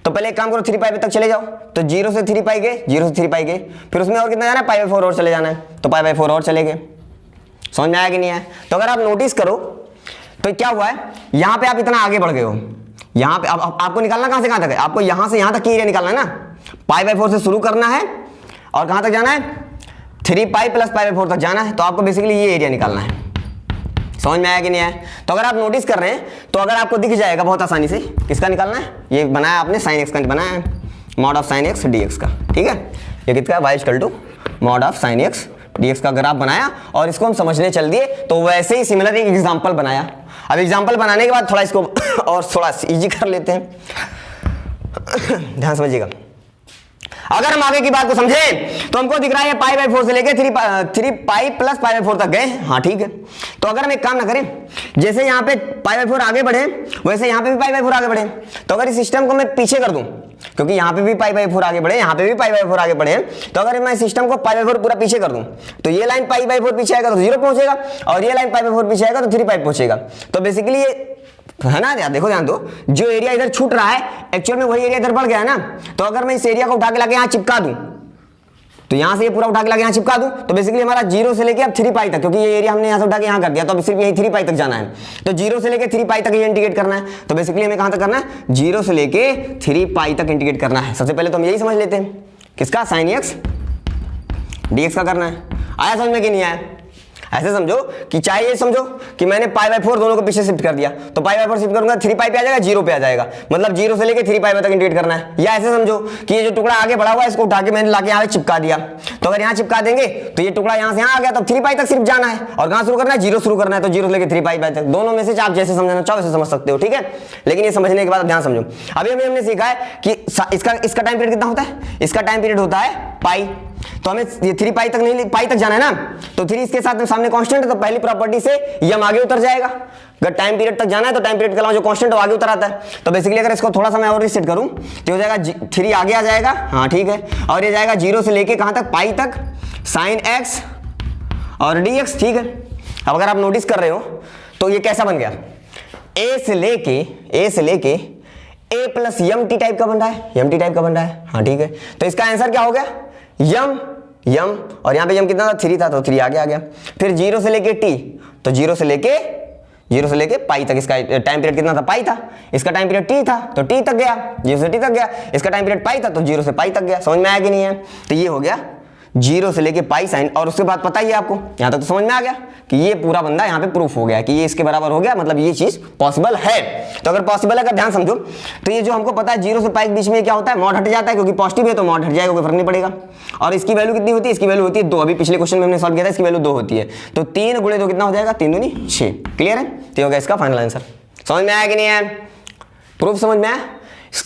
Speaker 1: तो पहले एक काम करो, 3 पाई तक चले जाओ, तो 0 से 3 पाई गए, 0 से 3 पाई गए, फिर उसमें और कितना जाना है, पाई बाई 4 और चले जाना है, तो पाई बाई 4 और चले गए। समझ में आया कि नहीं आया? तो अगर आप नोटिस करो तो क्या हुआ है, यहां पे आप इतना आगे बढ़ गए हो, यहां पे अब आपको निकालना कहां से कहां तक है, आपको यहां से यहां तक की एरिया निकालना है ना, पाई बाई 4 से शुरू करना है और कहां तक जाना है, 3 पाई प्लस पाई बाई 4 तक जाना है। तो आपको बेसिकली ये एरिया निकालना है। समझ में आया कि नहीं आया? तो अगर आप नोटिस कर रहे हैं तो अगर आपको दिख जाएगा बहुत आसानी से, किसका निकालना है, ये बनाया आपने साइन एक्स का बनाया है, mod of sine x d x का, ठीक है। ये कितना है, y equal to mod of sine x d x का ग्राफ बनाया, और इसको हम समझने चल दिए। तो वैसे ही सिमिलर एक एग्जाम्पल बनाया। अब एग्जाम्पल बनाने के बाद थोड़ा इसको और थोड़ा ईजी कर लेते हैं, ध्यान समझिएगा। अगर हम आगे की बात को समझें तो हमको दिख रहा है पाई बाई 4 से लेके 3 पाई प्लस पाई बाई 4 तक गए, हाँ ठीक है। तो अगर हम एक काम ना करें, जैसे यहाँ पे पाई बाई 4 आगे बढ़े वैसे यहाँ पे भी पाई बाई 4 आगे बढ़े, तो अगर इस सिस्टम को मैं पीछे कर दूं, क्योंकि यहाँ पे भी पाई बाई 4 आगे बढ़े, यहाँ पे भी पाई बाई 4 आगे बढ़े, तो अगर मैं सिस्टम को पाई बाई 4 पूरा पीछे कर दूं, तो ये लाइन पाई बाई 4 पीछे आएगा तो 0 पहुंचेगा, और ये लाइन पाई बाई 4 पीछे आएगा तो 3 पाई पहुंचेगा। तो बेसिकली ये है ना यार, देखो ध्यान दो, जो एरिया इधर छूट रहा है एक्चुअल में वही एरिया इधर बढ़ गया है ना। तो अगर मैं इस एरिया को उठा के लाके यहाँ चिपका दूं, तो यहां से ये पूरा उठा के लाके यहाँ चिपका दूं, तो बेसिकली हमारा 0 से लेके अब 3 पाई तक, क्योंकि ये एरिया हमने यहाँ से उठा के यहाँ कर दिया, तो अब सिर्फ यही 3 पाई तक जाना है। तो 0 से लेके 3 पाई तक ये इंटीग्रेट करना है। तो बेसिकली हमें कहां तक करना है, 0 से लेके 3 पाई तक इंटीग्रेट करना है। सबसे पहले तो हम यही समझ लेते हैं, किसका, साइन एक्स डी एक्स का करना है। आया समझ में कि नहीं आया? ऐसे समझो कि चाहे ये समझो कि मैंने पाई बाई 4 दोनों को पीछे शिफ्ट कर दिया, तो पाई बाई 4 शिफ्ट करूंगा 3 पाई पे आ जाएगा, 0 पे आ जाएगा, मतलब 0 से लेके 3 पाई तक इंटीग्रेट करना है। या ऐसे समझो कि ये जो टुकड़ा आगे बढ़ा हुआ है इसको उठा के मैंने लाके यहाँ चिपका दिया, तो अगर यहाँ चिपका देंगे तो ये टुकड़ा यहाँ से यहाँ आ गया, तो 3 पाई तक सिर्फ जाना है, और कहाँ शुरू करना है, 0 शुरू करना है, तो 0 से लेके 3 पाई तक, दोनों में से आप जैसे समझना चाहो वैसे समझ सकते हो, ठीक है। लेकिन ये समझने के बाद ध्यान समझो, अभी हमने सीखा है कि इसका टाइम पीरियड कितना होता है, इसका टाइम पीरियड होता है पाई, तो हमें ये 3 पाई तक नहीं, पाई तक जाना है ना, तो 3 इसके साथ सामने कांस्टेंट है, तो पहली प्रॉपर्टी से यम आगे उतर जाएगा। अगर टाइम पीरियड तक जाना है तो टाइम पीरियड के अलावा जो कांस्टेंट है वो आगे उतर आता है। तो बेसिकली अगर इसको थोड़ा सा मैं और रीसेट करूं तो हो जाएगा 3 आगे आ जाएगा, हाँ ठीक है, और ये जाएगा 0 से लेके कहां तक, पाई तक, साइन एक्स और डी एक्स, ठीक है। अब अगर आप नोटिस कर रहे हो तो ये कैसा बन गया, ए से लेके ए प्लस यम टी टाइप का बन रहा है, यम टी टाइप का बन रहा है, हाँ ठीक है। तो इसका आंसर क्या हो गया, यम, और यहां पे यम कितना था, 3 था, तो 3 आगे आ गया। फिर 0 से लेके टी, तो 0 से लेके 0 से लेके पाई तक। इसका टाइम पीरियड कितना था? पाई था। इसका टाइम पीरियड टी था तो टी तक गया, 0 से टी तक गया। इसका टाइम पीरियड पाई था तो 0 से पाई तक गया। समझ में आया कि नहीं है? तो ये हो गया 0 से लेके पाई साइन। और उसके बाद पता ही है आपको, यहां तक तो समझ में आ गया कि ये पूरा बंदा यहाँ पे प्रूफ हो गया कि ये इसके बराबर हो गया, मतलब ये चीज पॉसिबल है। तो अगर पॉसिबल है, अगर ध्यान समझो, तो ये जो हमको पता है 0 से पाई के बीच में क्या होता है, मॉड हट जाता है, क्योंकि पॉजिटिव है तो मॉड हट जाएगा, कोई फर्क नहीं पड़ेगा। और इसकी वैल्यू कितनी होती है? इसकी वैल्यू होती है 2। अभी पिछले क्वेश्चन में हमने सॉल्व किया था, इसकी वैल्यू 2 होती है। तो 3 गुणे 2 कितना हो जाएगा? 3 दूनी 6। क्लियर है? तो होगा इसका फाइनल आंसर। समझ में आया कि नहीं है? प्रूफ समझ में आया?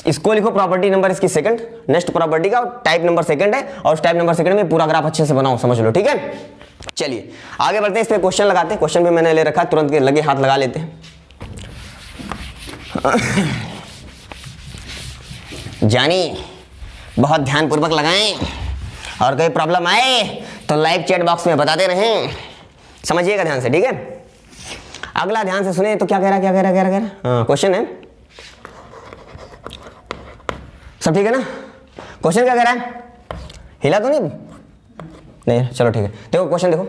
Speaker 1: इसको लिखो प्रॉपर्टी नंबर इसकी सेकंड, नेक्स्ट प्रॉपर्टी का टाइप नंबर सेकंड है, और उस टाइप नंबर सेकंड में पूरा ग्राफ अच्छे से बनाओ, समझ लो। ठीक है, चलिए आगे बढ़ते हैं। इस पे क्वेश्चन लगाते हैं। क्वेश्चन भी मैंने ले रखा है, तुरंत के लगे हाथ लगा लेते हैं। जानी बहुत ध्यानपूर्वक लगाएं, और कोई प्रॉब्लम आए तो लाइव चैट बॉक्स में बताते रहें। समझिएगा ध्यान से, ठीक है? अगला ध्यान से सुने तो क्या कह रहा है? हाँ, क्वेश्चन है, सब ठीक है ना? क्वेश्चन क्या कह रहा है? हिला तो नहीं, चलो ठीक है। देखो क्वेश्चन देखो,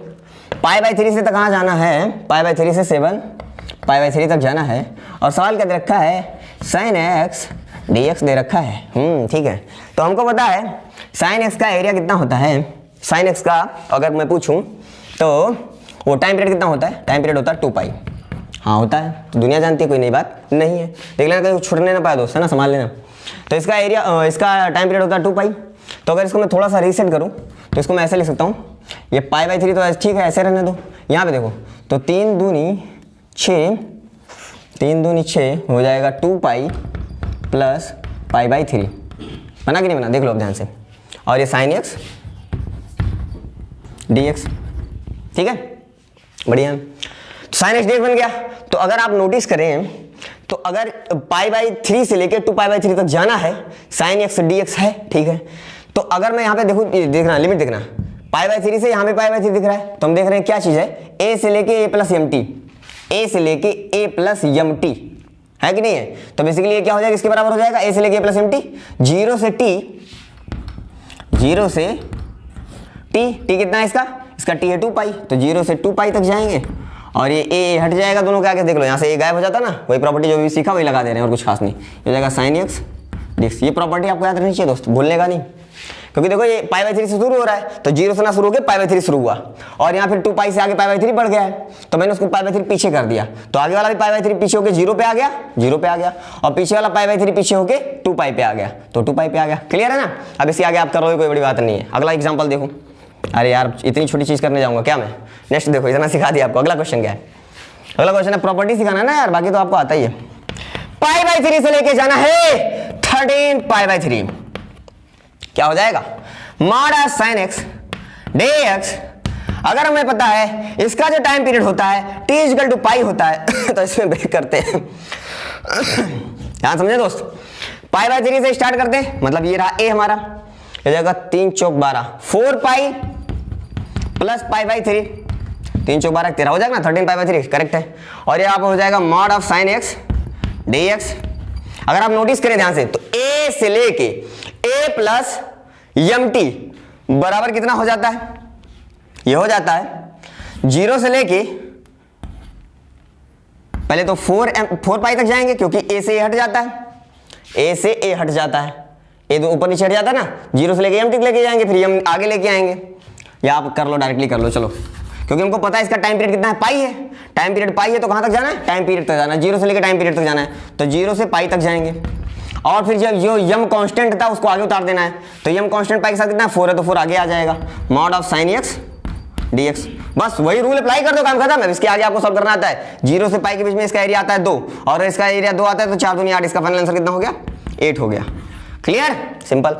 Speaker 1: π/3 से तक कहाँ जाना है? π/3 से 7 π/3 तक जाना है, और सवाल क्या दे रखा है? sin x dx दे रखा है। ठीक है, तो हमको पता है sin x का एरिया कितना होता है। sin x का अगर मैं पूछूं तो वो टाइम पीरियड कितना होता है? टाइम पीरियड होता है 2π। हाँ होता है, तो दुनिया जानती है, कोई नई बात नहीं है। देख लेना कहीं छुड़ने ना पाए दोस्त, है ना, संभाल लेना। तो इसका एरिया, इसका टाइम पीरियड होता है 2π। तो अगर इसको मैं थोड़ा सा रीसेट करूं तो इसको मैं ऐसे लिख सकता हूं, ये π/3 तो ठीक है, ऐसे रहने दो। यहाँ पे देखो, तो 3 दूनी 6 हो जाएगा 2π प्लस π/3। बना कि नहीं बना? देख लो अब ध्यान से। और ये sin x dx, ठीक है, बढ़िया। तो sin x dx बन गया। तो अगर आप नोटिस करें तो अगर π/3 से लेकर 2π/3 तक जाना है, sin x dx है, ठीक है। तो अगर मैं यहाँ पे देखूँ, देखना लिमिट देखना, π/3 से यहाँ पे π/3 दिख रहा है, तो हम देख रहे हैं क्या चीज है? a से लेके a प्लस mt, a से लेके a प्लस mt, है कि नहीं है? तो बेसिकली ये क्या हो जाएगा? इसके बराबर हो जाएगा a से लेके a प्लस mt। 0 से t कितना है इसका? इसका t है 2π, तो 0 से 2π तक जाएंगे, और ये a हट जाएगा दोनों के आगे। देख लो यहाँ से a गायब हो जाता ना, वही प्रॉपर्टी जो भी सीखा वही लगा दे रहे हैं, और कुछ खास नहीं। ये हो जाएगा sin x dx। ये प्रॉपर्टी आपको याद रखनी चाहिए दोस्त, भूलने का नहीं, क्योंकि देखो ये π/3 से शुरू हो रहा है, तो 0 से ना शुरू होकर π/3 शुरू हुआ, और यहाँ फिर 2π से आगे π/3 बढ़ गया है, तो मैंने उसको π/3 पीछे कर दिया। तो आगे वाला भी π/3 पीछे होकर 0 पे आ गया, और पीछे वाला π/3 पीछे होके 2π पे आ गया, तो 2π पे आ गया। क्लियर है ना? अब इसके आगे आप करोगे, कोई बड़ी बात नहीं है। अगला एग्जाम्पल देखो। अरे यार इतनी छोटी चीज करने जाऊंगा क्या मैं? नेक्स्ट देखो, इतना सिखा दिया आपको। अगला क्वेश्चन क्या है? अगला क्वेश्चन है, प्रॉपर्टी सिखाना है ना यार, बाकी तो आपको आता ही है। π/3 से लेके जाना है 13 π/3, क्या हो जाएगा? mod sin x dx। अगर हमें पता है इसका जो टाइम पीरियड होता है t = पाई होता है तो इसमें ब्रेक करते हैं। ध्यान समझे दोस्त, π/3 से स्टार्ट करते हैं, मतलब ये रहा a हमारा, ये जाएगा 3 चौक 12, 4π प्लस π/3, 3 चौक 12 13 हो जाएगा ना, 13 π/3 करेक्ट है। और ये आप हो जाएगा mod of sin x dx। अगर आप नोटिस करें ध्यान से, तो a से लेके a प्लस mt बराबर कितना हो जाता है? ये हो जाता है 0 से लेके, पहले तो 4π तक जाएंगे, क्योंकि a से a हट जाता है, a से a हट जाता है, a तो ऊपर नीचे हट जाता है ना। 0 से लेके mt तक लेके जाएंगे, फिर m आगे लेके आएंगे, या आप कर लो, डायरेक्टली कर लो, चलो, क्योंकि हमको पता है इसका टाइम पीरियड कितना है? पाई है। टाइम पीरियड पाई है तो कहां तक जाना है? टाइम पीरियड तक जाना है। 0 से लेकर टाइम पीरियड तक जाना है, तो 0 से पाई तक जाएंगे, और फिर जब जो यम कांस्टेंट था उसको आगे उतार देना है, तो यम कांस्टेंट पाई के साथ कितना है? 4 है, तो 4 आगे आ जाएगा, mod of sin x dx। बस वही रूल अप्लाई कर दो, काम खत्म है। इसके आगे आपको सॉल्व करना आता है। 0 से पाई के बीच में इसका एरिया आता है 2, और इसका एरिया 2 आता है, तो 4 दूनी 8, इसका फाइनल आंसर कितना हो गया? 8 हो गया। Clear, simple.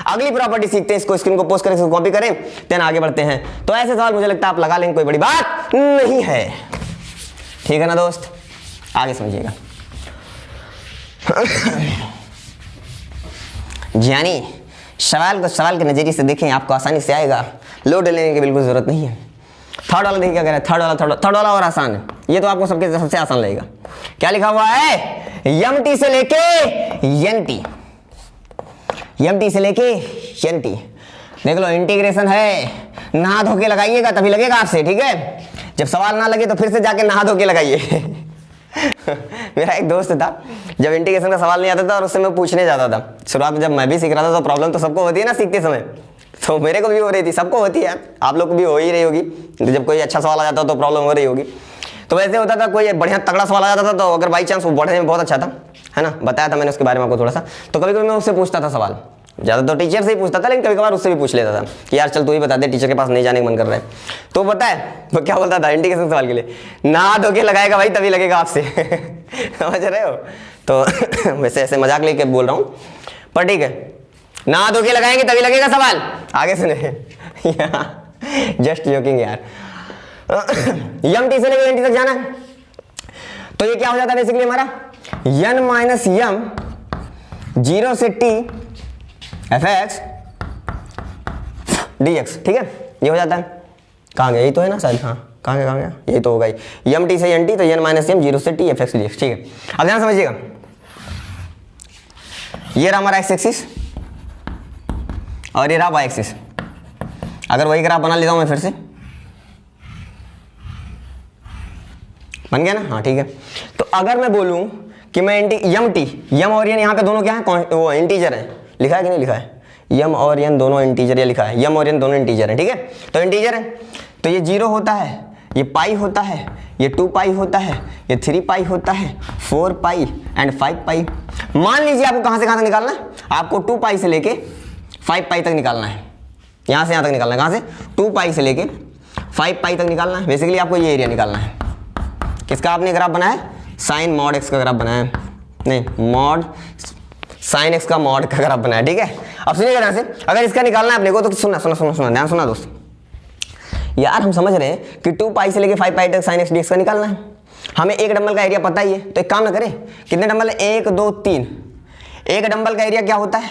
Speaker 1: अगली प्रॉपर्टी सीखते हैं, इसको स्क्रीन को पोस्ट करें, इसको कॉपी करें, देन आगे बढ़ते हैं। तो ऐसे सवाल मुझे लगता है आप लगा लेंगे, कोई बड़ी बात नहीं है, ठीक है ना दोस्त? आगे समझिएगा। यानी सवाल को सवाल के नजरिए से देखें, आपको आसानी से आएगा, लोड लेने की बिल्कुल जरूरत नहीं है। थर्ड वाला देखिए क्या कह रहा है, थर्ड वाला और आसान है, ये तो आपको सबसे आसान लगेगा। क्या लिखा हुआ है? यम से लेके एम से लेके एन टी। देख लो इंटीग्रेशन है, नहा धो के लगाइएगा तभी लगेगा आपसे, ठीक है? जब सवाल ना लगे तो फिर से जाके नहा धो के लगाइए। मेरा एक दोस्त था, जब इंटीग्रेशन का सवाल नहीं आता था और उससे मैं पूछने जाता था, शुरुआत में जब मैं भी सीख रहा था तो प्रॉब्लम तो सबको होती है ना सीखते समय, तो मेरे को भी हो रही थी, सबको होती है, आप लोग को भी हो ही रही होगी। जब कोई अच्छा सवाल आ जाता तो प्रॉब्लम हो रही होगी। तो वैसे होता था, कोई बढ़िया तगड़ा सवाल आ जाता था तो अगर बाई चांस वो पढ़ने में बहुत अच्छा था, है ना, बताया था मैंने उसके बारे में आपको थोड़ा सा, तो कभी कभी मैं उससे पूछता था सवाल, ज़्यादा तो टीचर से ही पूछता था, लेकिन कभी कभार उससे भी पूछ लेता था कि यार चल तू ही बता दे, टीचर के पास नहीं जाने का मन कर रहा है। तो पता है वो क्या बोलता था इंटीग्रेशन सवाल के लिए, नहा धो के लगाएगा भाई तभी लगेगा आपसे। समझ रहे हो? तो वैसे ऐसे मजाक लेके बोल रहा हूँ, पर ठीक है, नहा धो के लगाएंगे तभी लगेगा सवाल। आगे सुने, जस्ट जोकिंग यार। यम टी से लेकर एन टी तक जाना है, तो ये क्या हो जाता है बेसिकली हमारा n माइनस यम 0 से t fx dx, ठीक है, ये हो जाता है। कहाँ गया? यही तो है ना शायद, हाँ कहाँ गया? यही तो होगा ही, यम टी से एन टी, तो n माइनस यम 0 से t fx dx, ठीक है। अब ध्यान समझिएगा, ये रहा हमारा x एक्सिस और ये रहा y एक्सिस। अगर वही ग्राफ बना लेता हूं मैं फिर से, बन गया ना? हाँ ठीक है। तो अगर मैं बोलूं कि मैं यम टी, यम और एन यहाँ पे दोनों क्या है, वो इंटीजर है, लिखा है कि नहीं लिखा है? यम और एन दोनों इंटीजर, या लिखा है यम और एन दोनों इंटीजर है, ठीक है। तो इंटीजर है तो ये 0 होता है, ये पाई होता है, ये 2 पाई होता है, ये 3 पाई होता है, 4 पाई एंड 5 पाई। मान लीजिए आपको कहाँ से कहाँ तक निकालना है, आपको 2 पाई से लेके 5 पाई तक निकालना है, यहाँ से यहाँ तक निकालना है। कहाँ से? 2 पाई से लेके 5 पाई तक निकालना है। बेसिकली आपको ये एरिया निकालना है। किसका आपने ग्राफ बनाया है? साइन मॉड एक्स का ग्राफ बनाया है, नहीं मॉड साइन एक्स का मॉड का ग्राफ बनाया, ठीक है। अब सुनिएगा ध्यान से, अगर इसका निकालना है अपने को तो सुनना सुना सुना सुना ध्यान सुना दोस्त, यार हम समझ रहे हैं कि 2 पाई से लेके 5 पाई तक साइन एक्स डीएक्स का निकालना है। हमें एक डंबल का एरिया पता ही है, तो एक काम ना करें, कितने डंबल है? 1 2 3। एक डंबल का एरिया क्या होता है?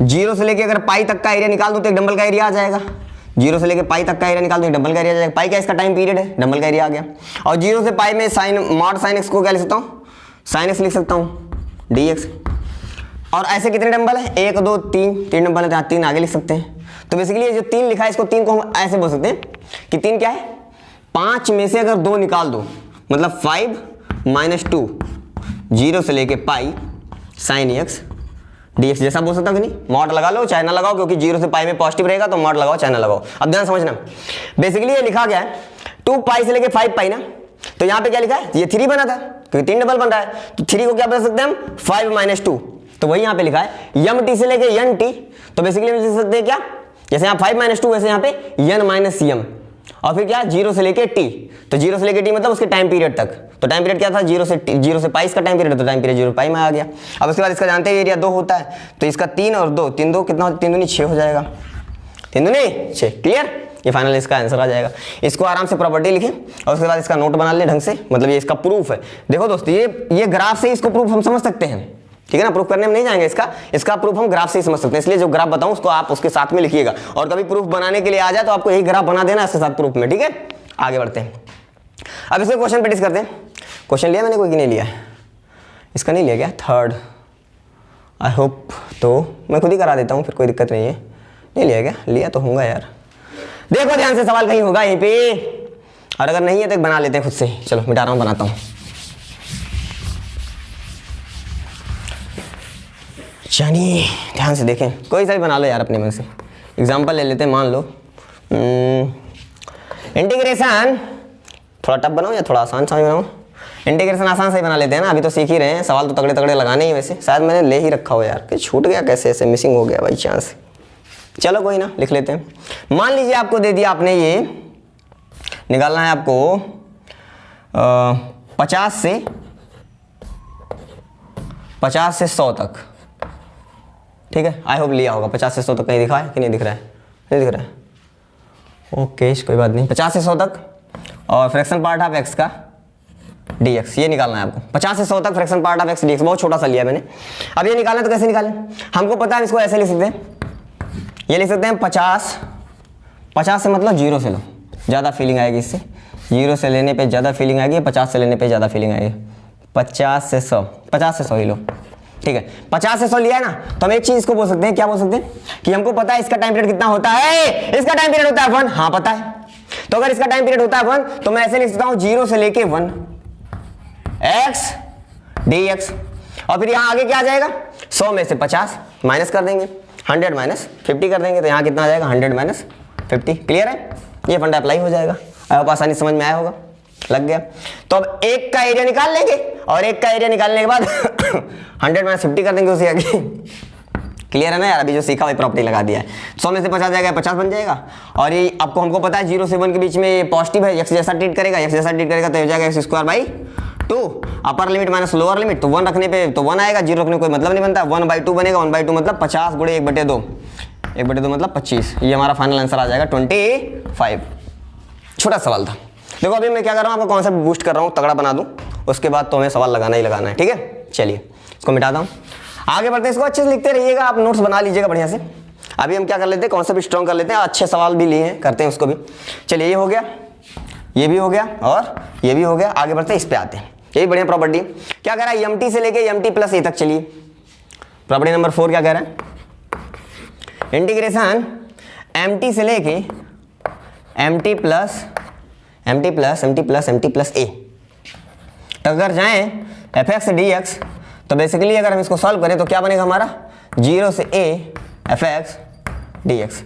Speaker 1: 0 से लेके अगर पाई तक का एरिया निकाल दो तो एक डंबल का एरिया आ जाएगा। 0 से लेके पाई तक का एरिया निकाल दो, एक डंबल का एरिया आ जाएगा। पाई क्या इसका टाइम पीरियड है, डंबल का एरिया आ गया। और 0 से पाई में साइन मॉड साइन एक्स को क्या लिख सकता हूँ? साइन एक्स लिख सकता हूँ dx। और ऐसे कितने डंबल है? 1 2 3 डंबल है, तो 3 आगे लिख सकते हैं। तो बेसिकली ये जो 3 लिखा है, इसको 3 को हम ऐसे बोल सकते हैं कि 3 क्या है? 5 में से अगर 2 निकाल दो, मतलब 5 माइनस 2, 0 से लेके पाई साइन एक्स dx जैसा बोल सकता हूँ कि नहीं? मॉड लगा लो चाहे ना लगाओ, क्योंकि 0 से पाई में पॉजिटिव रहेगा, तो मॉड लगाओ चाहे ना लगाओ। अब ध्यान समझना, बेसिकली ये लिखा गया है 2 पाई से लेके 5 पाई ना, तो यहाँ पे क्या लिखा है? ये 3 बना था क्योंकि 3 डबल बन रहा है, तो 3 को क्या बना सकते हैं हम? 5 माइनस 2, तो वही यहाँ पे लिखा है यम टी से लेके एन टी। तो बेसिकली लिख सकते हैं क्या? जैसे यहाँ 5 माइनस 2 वैसे यहाँ पे एन माइनस यम, और फिर क्या? 0 से लेके टी, तो 0 से लेके टी मतलब उसके टाइम पीरियड तक। तो टाइम पीरियड क्या था? 0 से पाई इसका टाइम पीरियड, तो टाइम पीरियड 0 पाई में आ गया। अब उसके बाद इसका जानते हैं एरिया 2 होता है, तो इसका 3 और 2, 3 2 कितना? 3 दूनी 6 हो जाएगा, 3 दूनी 6, क्लियर? ये फाइनल इसका आंसर आ जाएगा। इसको आराम से प्रॉपर्टी लिखें और उसके बाद इसका नोट बना लें ढंग से, मतलब ये इसका प्रूफ है। देखो दोस्तों, ये ग्राफ से इसको प्रूफ हम समझ सकते हैं, ठीक है ना? प्रूफ करने में नहीं जाएंगे, इसका प्रूफ हम ग्राफ से ही समझ सकते हैं। इसलिए जो ग्राफ बताऊं उसको आप उसके साथ में लिखिएगा, और कभी प्रूफ बनाने के लिए आ जाए तो आपको यही ग्राफ बना देना इसके साथ प्रूफ में, ठीक है? आगे बढ़ते हैं। अब इसको क्वेश्चन प्रैक्टिस करते हैं। क्वेश्चन लिया मैंने कोई कि नहीं लिया? इसका नहीं लिया क्या? 3rd आई होप, तो मैं खुद ही करा देता हूँ, फिर कोई दिक्कत नहीं है। नहीं लिया क्या? लिया तो होगा यार। देखो ध्यान से, सवाल कहीं होगा यहीं पे, और अगर नहीं है तो बना लेते हैं खुद से। चलो मिटा रहा हूँ, बनाता हूँ। चलिए ध्यान से देखें, कोई सा भी बना लो यार अपने मन से। एग्जाम्पल ले लेते हैं, मान लो इंटीग्रेशन, थोड़ा टफ बनाऊँ या थोड़ा आसान सा बनाऊँ? इंटीग्रेशन आसान से ही बना लेते हैं ना, अभी तो सीख ही रहे हैं। सवाल तो तगड़े तगड़े लगाने ही, वैसे शायद मैंने ले ही रखा हो यार, कि छूट गया कैसे, ऐसे मिसिंग हो गया बाई चांस। चलो कोई ना, लिख लेते हैं। मान लीजिए आपको दे दिया, आपने ये निकालना है आपको 50 से 100 तक, ठीक है? आई होप लिया होगा। 50 से 100 तक कहीं दिखा है कि नहीं दिख रहा है? नहीं दिख रहा है, ओके कोई बात नहीं। 50 से 100 तक, और फ्रैक्शन पार्ट ऑफ एक्स का dx, ये निकालना है आपको। 50 से 100 तक fraction part of x dx, बहुत छोटा सा लिया मैंने। अब ये निकालना है तो कैसे निकालें? हमको पता है, इसको ऐसे लिख सकते हैं, ये लिख सकते हैं 50 से मतलब 0 से लो, ज़्यादा फीलिंग आएगी इससे। 0 से लेने पे ज़्यादा फीलिंग आएगी, 50 से लेने पे ज़्यादा फीलिंग आएगी। 50 से 100 ही लो, ठीक है? 50 से 100 लिया है ना, तो हम एक चीज़ इसको बोल सकते हैं, क्या बोल सकते हैं? कि हमको पता है इसका टाइम पीरियड कितना होता है। इसका टाइम पीरियड होता है 1, हाँ पता है। तो अगर इसका टाइम पीरियड होता है 1, तो मैं ऐसे लिख सकता हूँ 0 से लेके 1, एक्स डी एक्स। और फिर यहाँ आगे क्या आ जाएगा, 100 में से 50 माइनस कर देंगे, 100 माइनस 50 कर देंगे, तो यहाँ कितना आ जाएगा 100 माइनस 50। क्लियर है, ये फंडा अप्लाई हो जाएगा। अब आसानी समझ में आया होगा, लग गया। तो अब एक का एरिया निकाल लेंगे और एक का एरिया निकालने के बाद 100 माइनस 50 कर देंगे उसे आगे। क्लियर है ना यार, अभी जो सीखा वही प्रॉपर्टी लगा दिया है। 100 में से 50 जाएगा, 50 बन जाएगा। और ये आपको हमको पता है 0 से 1 के बीच में पॉजिटिव है, एक्स जैसा ट्रीट करेगा, एक्स जैसा ट्रीट करेगा तो हो जाएगा x square by 2, upper limit minus lower limit. तो 1 रखने पे तो 1 आएगा, 0 रखने कोई मतलब नहीं बनता, 1/2 बनेगा। 1/2 मतलब 50 गुणे 1/2, 1/2 मतलब 25। ये हमारा फाइनल आंसर आ जाएगा 25। छोटा सवाल था। देखो अभी मैं क्या कर रहा हूँ, आपको कॉन्सेप्ट बूस्ट कर रहा हूँ, तगड़ा बना दूँ, उसके बाद तो हमें सवाल लगाना ही लगाना है। ठीक है, चलिए इसको मिटाता हूँ, आगे बढ़ते हैं। इसको अच्छे से लिखते रहिएगा, आप नोट्स बना लीजिएगा बढ़िया से। अभी हम क्या कर लेते हैं, कॉन्सेप्ट स्ट्रॉन्ग कर लेते हैं, अच्छे सवाल भी लिए हैं, करते हैं उसको भी। चलिए ये हो गया, ये भी हो गया और ये भी हो गया। आगे बढ़ते हैं, इस पे आते हैं। यही बढ़िया प्रॉपर्टी क्या कह रहा है, एम से लेके एम प्लस ए तक। चलिए प्रॉपर्टी नंबर 4 क्या कह रहा है, इंटीग्रेशन एम से लेके एम टी प्लस ए तक अगर जाएं एफ एक्स डी एक्स, तो बेसिकली अगर हम इसको सॉल्व करें तो क्या बनेगा हमारा, 0 से A F x d x.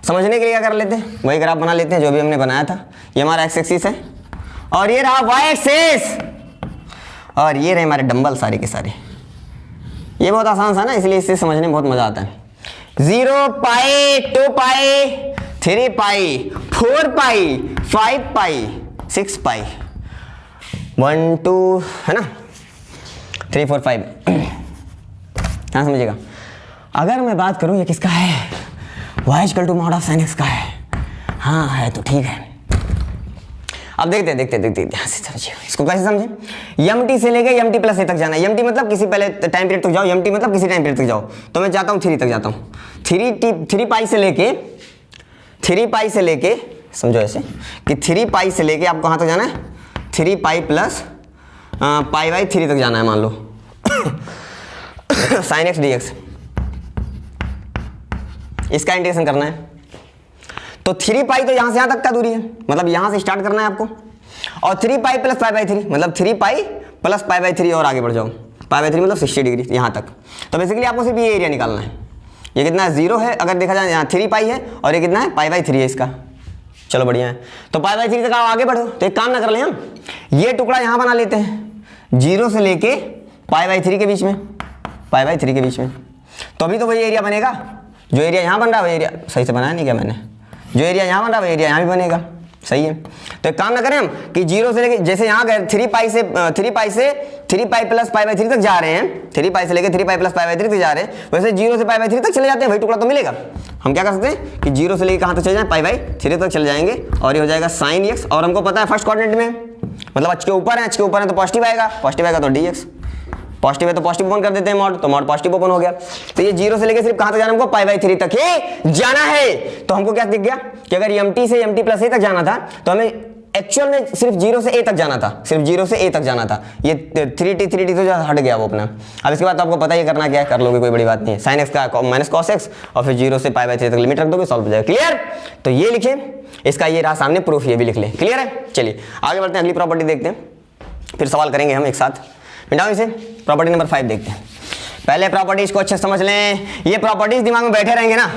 Speaker 1: समझने के लिए क्या कर लेते हैं, वही ग्राफ बना लेते हैं जो भी हमने बनाया था। ये हमारा एक्स एक्सिस है और ये रहा वाई एक्सिस और ये रहे हमारे डंबल सारे के सारे। ये बहुत आसान था ना, इसलिए इससे समझने में बहुत मजा आता है। 0 पाई 2 पाई 3 पाई 4 पाई 5 पाई 6 पाई 1 2 है ना 3 4 5। हाँ समझिएगा। अगर मैं बात करूं ये किसका है, y = mod of sin x का है। हाँ है तो ठीक है। अब देखते हैं समझिए इसको कैसे समझे। एम से लेके एम प्लस ए तक जाना है। एम मतलब किसी पहले टाइम पीरियड तक जाओ, एम मतलब किसी टाइम पीरियड तक जाओ। तो मैं चाहता हूँ 3 तक जाता हूँ। 3 पाई से लेके समझो ऐसे कि 3 पाई से लेके आपको कहाँ तक जाना है, 3 पाई प्लस पाई बाई 3 तक जाना है मान लो sin x dx, इसका इंटीग्रेशन करना है। तो 3 पाई तो यहां से यहां तक का दूरी है, मतलब यहां से स्टार्ट करना है आपको। और 3 पाई प्लस पाई बाई 3 मतलब 3 पाई प्लस पाई बाई 3 और आगे बढ़ जाओ, पाई बाई 3 मतलब 60 डिग्री यहां तक। तो बेसिकली आपको सिर्फ ये एरिया निकालना है। ये कितना है, 0 है अगर देखा जाए, यहाँ 3 पाई है और ये कितना है, पाई बाई 3 है इसका। चलो बढ़िया है। तो पाई बाई 3 तक आप आगे बढ़ो। तो एक काम ना कर ले, हम ये टुकड़ा यहां बना लेते हैं 0 से लेके पाई बाई 3 के बीच में, पाई बाई 3 के बीच में। तो अभी तो वही एरिया बनेगा जो एरिया यहाँ बन रहा है, वो एरिया सही से बनाया नहीं क्या मैंने, जो एरिया यहाँ बन रहा है वो एरिया यहाँ भी बनेगा। सही है। तो एक काम ना करें हम कि 0 से लेके, जैसे यहाँ गए 3 पाई से 3 पाई प्लस पाई बाई 3 तक जा रहे हैं, 3 पाई से लेके 3 पाई प्लस पाई बाई 3 तक जा रहे हैं, वैसे 0 से पाई बाई 3 तक चले जाते हैं, वही टुकड़ा तो मिलेगा। हम क्या कर सकते हैं कि 0 से लेके कहाँ तक चले जाए, पाई बाई 3 तक चले जाएंगे और ये हो जाएगा sin x। और हमको पता है फर्स्ट कोऑर्डिनेट में मतलब h के ऊपर है तो पॉजिटिव आएगा तो dx, पॉजिटिव है तो पॉजिटिव ओपन कर देते हैं मॉड, तो मॉड पॉजिटिव ओपन हो गया। तो ये 0 से लेके सिर्फ कहां तक जाना, हमको पाई बाई 3 तक ही जाना है। तो हमको क्या दिख गया कि अगर एम से एम प्लस ए तक जाना था तो हमें एक्चुअल में सिर्फ 0 से ए तक जाना था, सिर्फ 0 से ए तक जाना था। ये 3t तो हट गया वो अपना। अब इसके बाद तो आपको पता ही करना क्या है, कर लोगे कोई बड़ी बात नहीं है। sin x का माइनस cos x और फिर 0 से पाई बाई 3 तक लिमिट रख दोगे, सॉल्व हो जाएगा। क्लियर। तो ये लिखे, इसका ये रहा सामने प्रूफ, ये भी लिख ले। क्लियर है। चलिए आगे बढ़ते हैं, अगली प्रॉपर्टी देखते हैं, फिर सवाल करेंगे हम एक साथ। मिटाओ इसे। प्रॉपर्टी नंबर 5 देखते हैं। पहले प्रॉपर्टीज को अच्छे समझ लें, ये प्रॉपर्टीज दिमाग में बैठे रहेंगे ना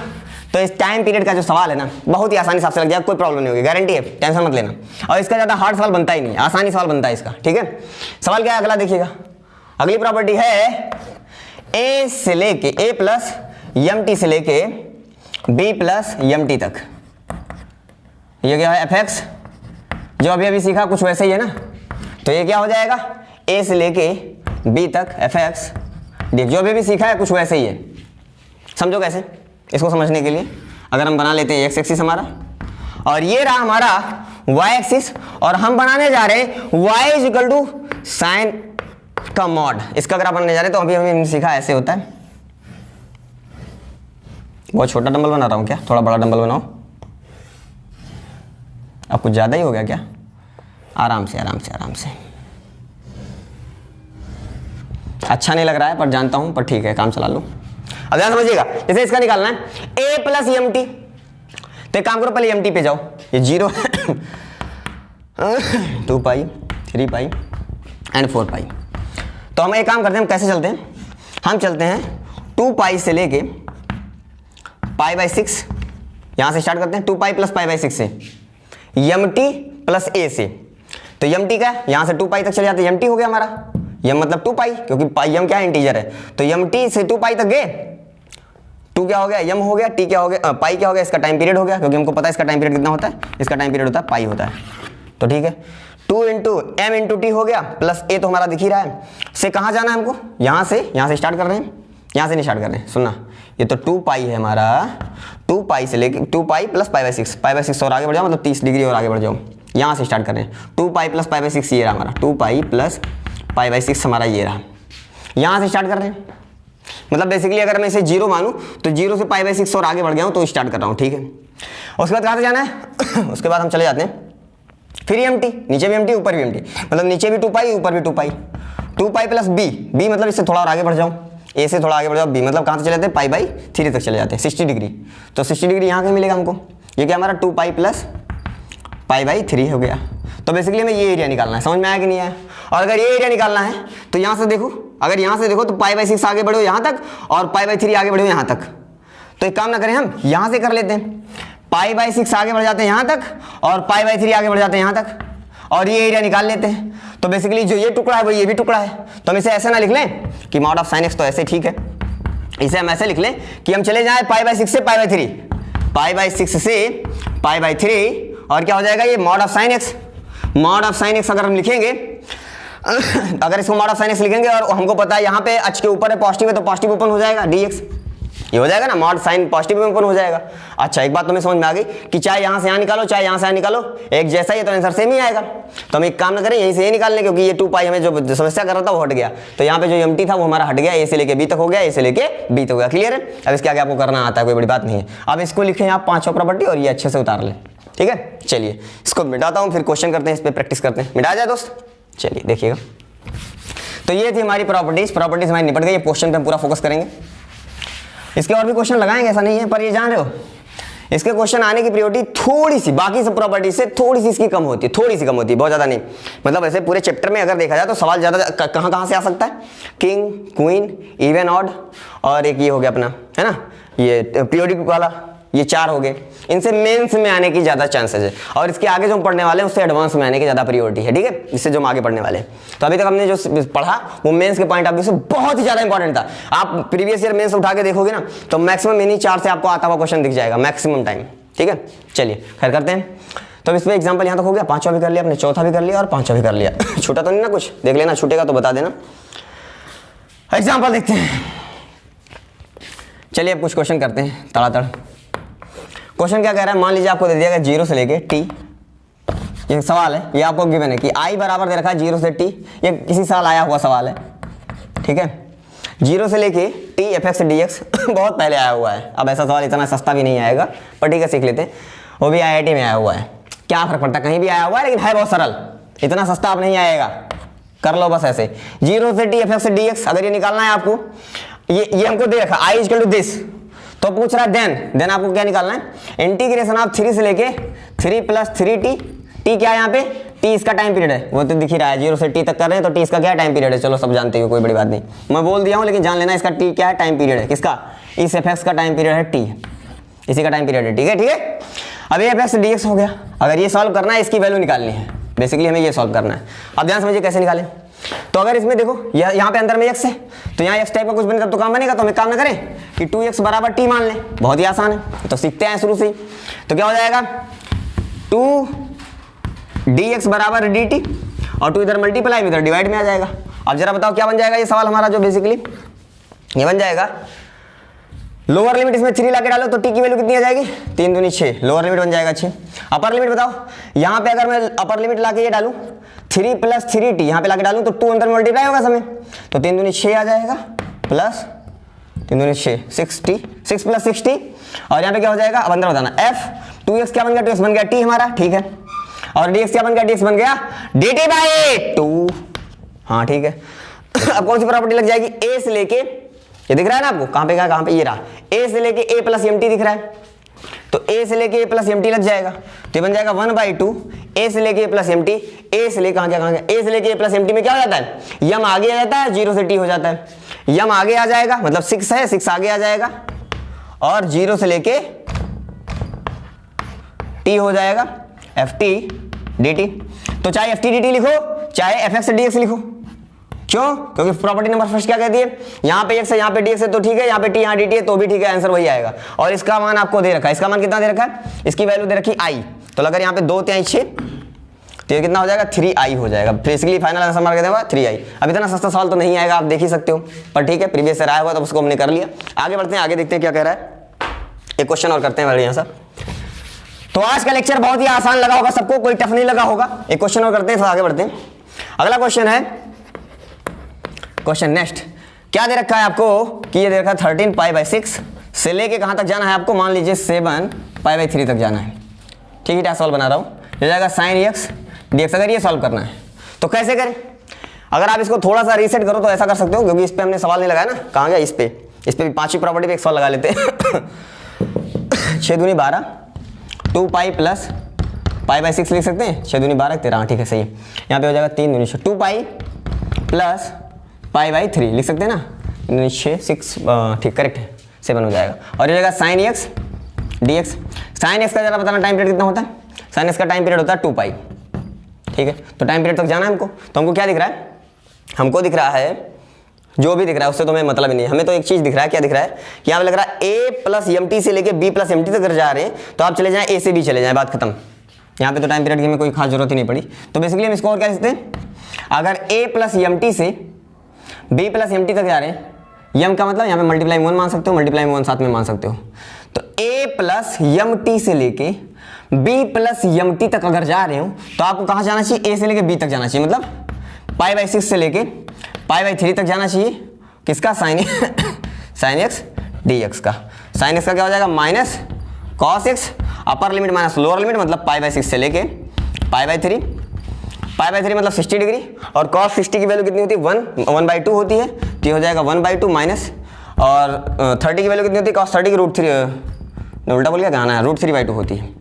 Speaker 1: तो इस टाइम पीरियड का जो सवाल है ना बहुत ही आसानी से आपसे लग जाएगा, कोई प्रॉब्लम नहीं होगी, गारंटी है, टेंशन मत लेना। और इसका ज्यादा हार्ड सवाल बनता ही नहीं, आसानी सवाल बनता है इसका। ठीक है। सवाल क्या है अगला देखिएगा। अगली प्रॉपर्टी है ए से लेके ए प्लस एम टी से लेके बी प्लस एम टी तक। ये क्या है, एफ एक्स, जो अभी अभी सीखा कुछ वैसे ही है ना। तो ये क्या हो जाएगा, ए से लेके बी तक एफ एक्स डी, जो भी सीखा है कुछ वैसे ही है। समझो कैसे, इसको समझने के लिए अगर हम बना लेते हैं एक्स एक्सिस हमारा और ये रहा हमारा वाई एक्सिस, और हम बनाने जा रहे हैं y इक्वल टू साइन का मॉड। इसका अगर आप बनाने जा रहे हैं तो अभी हमने सीखा ऐसे होता है। बहुत छोटा डंबल बना रहा हूं क्या, थोड़ा बड़ा डंबल बनाओ। अब कुछ ज्यादा ही हो गया क्या, आराम से आराम से आराम से। अच्छा नहीं लग रहा है पर जानता हूं, पर ठीक है काम चला लो। अब ध्यान समझिएगा, जैसे इसका निकालना है a प्लस एम टी, तो एक काम करो पहले एम टी पे जाओ, ये 0 2 पाई 3 पाई एंड 4 पाई। तो हम एक काम करते हैं, हम कैसे चलते हैं, हम चलते हैं 2 पाई से लेके पाई बाई 6, यहां से स्टार्ट करते हैं 2 पाई प्लस पाई बाई 6 से एम टी प्लस ए से। तो एम टी का यहां से 2 पाई तक चले जाते हैं, एम टी हो गया हमारा, एम मतलब 2 पाई, क्योंकि पाई एम क्या है, इंटीजर है। तो एम टी से 2 पाई तक गए, 2 क्या हो गया, एम हो गया, टी क्या हो गया, पाई क्या हो गया, इसका टाइम पीरियड हो गया, क्योंकि हमको पता है इसका टाइम पीरियड कितना होता है, इसका टाइम पीरियड होता है पाई होता है। तो ठीक है, 2 इंटू एम इंटू टी हो गया, प्लस ए तो हमारा दिख ही रहा है। से कहाँ जाना है हमको, यहाँ से स्टार्ट कर रहे हैं, यहाँ से नहीं स्टार्ट कर रहे हैं, सुनना, ये तो 2 पाई है हमारा, 2 पाई से लेके 2 pi plus pi by 6, pi by 6 और आगे बढ़ जाओ, मतलब 30 डिग्री और आगे बढ़ जाओ, यहाँ से स्टार्ट कर रहे हैं। 2 पाई प्लस पाई बाई 6 ये रहा हमारा, 2 पाई प्लस पाई बाई 6 हमारा ये रहा, यहाँ से स्टार्ट कर रहे हैं। मतलब बेसिकली अगर मैं इसे 0 मानूं तो 0 से पाई बाई 6 और आगे बढ़ गया हूँ तो स्टार्ट कर रहा हूँ, ठीक है। उसके बाद कहाँ से जाना है उसके बाद हम चले जाते हैं फिर एम टी, नीचे भी एम टी ऊपर भी एम टी, मतलब नीचे भी 2 पाई ऊपर भी 2 पाई, 2 पाई प्लस बी, बी मतलब इससे थोड़ा और आगे बढ़ जाऊँ, ए से थोड़ा आगे बढ़ जाओ, बी मतलब कहाँ से चले जाते हैं, पाई बाई 3 तक चले जाते हैं, 60 डिग्री। तो 60 डिग्री यहाँ कहीं मिलेगा हमको, ये क्या हमारा 2 पाई प्लस पाई बाई 3 हो गया। तो बेसिकली हमें ये एरिया निकालना है, समझ में आया कि नहीं आया। और अगर ये एरिया निकालना है तो यहाँ से देखो, अगर यहाँ से देखो तो पाई बाई 6 आगे बढ़ो यहाँ तक और पाई बाई 3 आगे बढ़ो यहाँ तक। तो एक काम ना करें, हम यहाँ से कर लेते हैं, पाई बाई 6 आगे बढ़ जाते हैं यहाँ तक और पाई बाई 3 आगे बढ़ जाते हैं यहाँ तक, और ये एरिया निकाल लेते हैं। तो बेसिकली जो ये टुकड़ा है वो ये भी टुकड़ा है, तो हम इसे ऐसे ना लिख लें कि मॉड ऑफ साइन एक्स, तो ऐसे ठीक है, इसे हम ऐसे लिख लें कि हम चले जाए पाई बाई 6 से पाई बाई 3, पाई बाई 6 से पाई बाई 3, और क्या हो जाएगा ये mod of sine x. Mod of sine x अगर हम लिखेंगे अगर इसको मॉड ऑफ साइन एक्स लिखेंगे और हमको पता है यहाँ पे h के ऊपर है पॉजिटिव है, तो पॉजिटिव ओपन हो जाएगा dx, ये हो जाएगा ना, मॉड साइन पॉजिटिव ओपन हो जाएगा। अच्छा एक बात तुम्हें समझ में आ गई कि चाहे यहाँ से यहाँ निकालो चाहे यहाँ से यहाँ निकालो एक जैसा ही है, तो आंसर सेम ही आएगा। तो हम एक काम ना करें, यहीं से ये निकाल लें, क्योंकि ये 2 पाई हमें जो समस्या कर रहा था वो हट गया। तो यहाँ पे जो एम टी था वो हमारा हट गया, ए से लेके बी तक हो गया, ए से लेके बी तक हो गया। क्लियर है, अब इसके आगे आपको करना आता है, कोई बड़ी बात नहीं है। अब इसको लिखें आप 5 प्रॉपर्टी और ये अच्छे से उतार लें, ठीक है। चलिए इसको मिटाता हूँ, फिर क्वेश्चन करते हैं, इस पर प्रैक्टिस करते हैं। मिटा जाए दोस्त, चलिए देखिएगा। तो ये थी हमारी प्रॉपर्टीज हमारी निपट गई। ये क्वेश्चन पे हम पूरा फोकस करेंगे, इसके और भी क्वेश्चन लगाएंगे ऐसा नहीं है, पर ये जान रहे हो इसके क्वेश्चन आने की प्रायोरिटी थोड़ी सी बाकी सब प्रॉपर्टी से थोड़ी सी इसकी कम होती है, थोड़ी सी कम होती है, बहुत ज़्यादा नहीं। मतलब ऐसे पूरे चैप्टर में अगर देखा जाए तो सवाल ज़्यादा कहाँ से आ सकता है, किंग, क्वीन, इवन, ऑड, और एक ये हो गया अपना, है ना, ये पीरियोडिक वाला, ये 4 हो गए। इनसे मेंस में आने की ज़्यादा चांसेस है, और इसके आगे जो हम पढ़ने वाले हैं उससे एडवांस में आने की ज़्यादा प्रायोरिटी है, ठीक है, इससे जो हम आगे पढ़ने वाले हैं। तो अभी तक हमने जो पढ़ा वो मेंस के पॉइंट ऑफ व्यू से बहुत ही ज़्यादा इंपॉर्टेंट था। आप प्रीवियस ईयर मेंस उठा के देखोगे ना तो मैक्सिमम इन्हीं 4 से आपको आता हुआ क्वेश्चन दिख जाएगा मैक्सिमम टाइम, ठीक है। चलिए खैर करते हैं। तो इस पर एग्जाम्पल यहाँ तक हो गया, 5वां भी कर लिया अपने, 4था भी कर लिया और 5वां भी कर लिया। छूटा तो नहीं ना कुछ, देख लेना, छूटेगा तो बता देना। एग्जाम्पल देखते हैं, चलिए अब कुछ क्वेश्चन करते हैं तड़ातड़। क्वेश्चन क्या कह रहा है, मान लीजिए आपको दे दिया गया 0 से लेके t, ये सवाल है, ये आपको गिवन है कि i बराबर दे रखा है 0 से t, ये किसी साल आया हुआ सवाल है, ठीक है। 0 से लेके t f(x) dx बहुत पहले आया हुआ है। अब ऐसा सवाल इतना सस्ता भी नहीं आएगा, पर ठीक है सीख लेते हैं, वो भी IIT में आया हुआ है, क्या फर्क पड़ता है, कहीं भी आया हुआ है, लेकिन है बहुत सरल, इतना सस्ता आप नहीं आएगा, कर लो बस ऐसे। 0 से t f(x) dx अगर ये निकालना है आपको, ये हमको दे रखा i = दिस, तो पूछ रहा है देन आपको क्या निकालना है, इंटीग्रेशन ऑफ 3 से लेके 3 + 3t, t क्या है यहाँ पे, t इसका टाइम पीरियड है, वो तो दिख ही रहा है, 0 से t तक कर रहे हैं, तो t इसका क्या टाइम पीरियड है, चलो सब जानते हो, कोई बड़ी बात नहीं, मैं बोल दिया हूँ, लेकिन जान लेना इसका t क्या है, टाइम पीरियड है, किसका, इस f(x) का टाइम पीरियड है t, इसी का टाइम पीरियड है, ठीक है, ठीक है। अब ये f(x) dx हो गया, अगर ये सॉल्व करना है, इसकी वैल्यू निकालनी है, बेसिकली हमें ये सॉल्व करना है। अब ध्यान समझिए कैसे निकालें। तो अगर इसमें देखो यहाँ पे अंदर में x है, तो यहाँ x टाइप का कुछ बनेगा तो काम बनेगा, तो हम एक काम ना करें कि 2x बराबर t मान लें, बहुत ही आसान है, तो सीखते हैं शुरू से ही। तो क्या हो जाएगा, 2dx बराबर dt, और 2 इधर मल्टीप्लाई में इधर डिवाइड में आ जाएगा। अब जरा बताओ क्या बन जाएगा ये सवाल हमारा, जो बेसिकली ये बन जाएगा, लोअर लिमिट इसमें 3 लाके डालो तो t की वैल्यू कितनी आ जाएगी, 3 दूनी 6, लोअर लिमिट बन जाएगा 6। अपर लिमिट बताओ, यहाँ पे अगर मैं अपर लिमिट लाके ये डालूं 3 + 3t, यहाँ पे लाके डालूं तो 2 अंदर मल्टीप्लाई होगा समय, तो 3 दूनी 6 आ जाएगा, प्लस 3 दूनी 6, 6t, 6 + 6t, और यहाँ पे क्या हो जाएगा, अब अंदर बताना, f 2x क्या बन गया, 2x बन गया t हमारा, ठीक है, और dx क्या बन गया, dx बन गया dt/2, हाँ ठीक है। अब कौन सी प्रॉपर्टी लग जाएगी, a से लेके, ये दिख रहा है ना आपको, कहाँ पे ये रहा, a से लेके a + mt दिख रहा है, तो a से लेके a प्लस एम टी लग जाएगा, तो ये बन जाएगा 1/2 a से लेके a plus M T, a से लेके कहाँ गया a से लेके a प्लस एम टी में क्या हो जाता है, यम आगे आ जाता है, 0 से t हो जाता है, यम आगे आ जाएगा मतलब 6 है, 6 आगे आ जाएगा और 0 से लेके t हो जाएगा ft dt। तो चाहे ft dt लिखो चाहे fx dx लिखो, क्यों? क्योंकि प्रॉपर्टी नंबर फर्स्ट क्या कहती है, यहाँ पे x है यहाँ पे dx है तो ठीक है, यहाँ पे t यहाँ dt है तो भी ठीक है, आंसर वही आएगा। और इसका मान आपको दे रखा है, इसका मान कितना दे रखा है, इसकी वैल्यू दे रखी i, तो अगर यहाँ पे 2 3 6 तो ये कितना हो जाएगा 3i हो जाएगा। बेसिकली फाइनल आंसर मार के 3i। अब इतना सस्ता सवाल तो नहीं आएगा, आप देख ही सकते हो, पर ठीक है प्रीवियस ईयर आया हुआ तो उसको हमने कर लिया। आगे बढ़ते हैं, आगे देखते हैं क्या कह रहा है, एक क्वेश्चन और करते हैं बढ़िया सा। तो आज का लेक्चर बहुत ही आसान लगा होगा सबको, कोई टफ नहीं लगा होगा। एक क्वेश्चन और करते हैं, आगे बढ़ते हैं। अगला क्वेश्चन है, क्वेश्चन नेक्स्ट क्या दे रखा है आपको कि ये दे रखा है 13 π/6 से लेके कहां तक जाना है आपको, मान लीजिए 7 π/3 तक जाना है। ठीक है, क्या सॉल्व बना रहा हूं, हो जाएगा sin x dx। अगर ये सॉल्व करना है तो कैसे करें, अगर आप इसको थोड़ा सा रीसेट करो तो ऐसा कर सकते हो, क्योंकि इस पे हमने सवाल नहीं लगाया ना, कहां गया, इस पे भी 5वीं प्रॉपर्टी पे एक सवाल लगा लेते हैं 6 दूनी 12 2 पाई प्लस π/6 लिख सकते हैं, 6 दूनी 12 13, ठीक है सही है। यहाँ पे हो जाएगा 3 दूनी 6 2 पाई प्लस π/3 लिख सकते हैं ना, 6 6 ठीक करेक्ट है, 7 हो जाएगा। और ये जाएगा sin x dx। sin x का जरा बताना टाइम पीरियड कितना होता है, sin x का टाइम पीरियड होता है 2 पाई। ठीक है, तो टाइम पीरियड तक जाना है हमको, तो हमको क्या दिख रहा है, हमको दिख रहा है जो भी दिख रहा है उससे तो हमें मतलब ही नहीं है, हमें तो एक चीज दिख रहा है, क्या दिख रहा है कि यहाँ पे लग रहा है a प्लस एम टी से लेके b प्लस एम टी तक जा रहे हैं, तो आप चले जाएं a से b चले जाएं, बात खत्म। यहाँ पे तो टाइम पीरियड की हमें कोई खास जरूरत ही नहीं पड़ी। तो बेसिकली हम इसको और क्या लिखते हैं, अगर a प्लस एम टी से b प्लस एम टी तक जा रहे हैं, यम का मतलब यहाँ पे मल्टीप्लाई 1 मान सकते हो, मल्टीप्लाई 1 साथ में मान सकते हो, तो a प्लस एम टी से लेके b प्लस एम टी तक अगर जा रहे हो तो आपको कहाँ जाना चाहिए, a से लेके b तक जाना चाहिए, मतलब π/6 से लेके π/3 तक जाना चाहिए। किसका, sin x dx का। sin x का क्या हो जाएगा, माइनस cos x अपर लिमिट माइनस लोअर लिमिट, मतलब π/6 से लेके π/3 मतलब 60 डिग्री, और cos 60 की वैल्यू कितनी होती है 1/2 होती है, तो ये हो जाएगा 1/2 माइनस, और 30 की वैल्यू कितनी होती है, cos 30 की √3 उल्टा बोल गया, गाना है √3/2 होती है,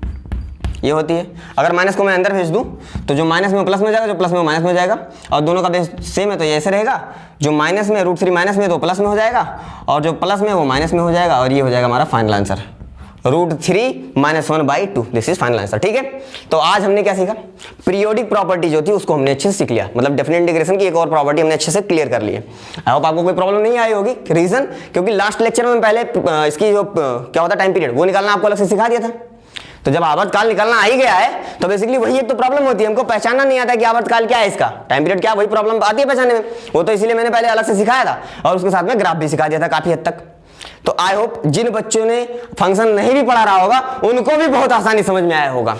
Speaker 1: ये होती है। अगर माइनस को मैं अंदर भेज दूं तो जो माइनस में प्लस में जाएगा, जो प्लस में माइनस में जाएगा, और दोनों का बेस सेम है तो ये ऐसे रहेगा, जो माइनस में √3 माइनस में तो प्लस में हो जाएगा, और जो प्लस में वो माइनस में हो जाएगा, और ये हो जाएगा हमारा final answer √3 - 1/2। This is final answer. ठीक है, तो आज हमने क्या सीखा, पीरियोडिक प्रॉपर्टी जो थी उसको हमने अच्छे से सीख लिया, मतलब डेफिनेट इंटीग्रेशन की एक और प्रॉपर्टी हमने अच्छे से क्लियर कर ली है। आई होप आपको कोई प्रॉब्लम नहीं आई होगी। रीजन, क्योंकि लास्ट लेक्चर में पहले इसकी जो क्या होता है टाइम पीरियड वो निकालना आपको अलग से सिखा दिया था, तो जब आवर्तकाल निकालना आ ही गया है तो बेसिकली वही एक तो प्रॉब्लम होती है, हमको पहचानना नहीं आता कि आवर्तकाल क्या है, इसका टाइम पीरियड क्या, वही प्रॉब्लम आती है पहचानने में। वो तो इसीलिए मैंने पहले अलग से सिखाया था और उसके साथ में ग्राफ भी सिखा दिया था काफी हद तक। तो आई होप जिन बच्चों ने फंक्शन नहीं भी पढ़ा रहा होगा उनको भी बहुत आसानी समझ में आया होगा,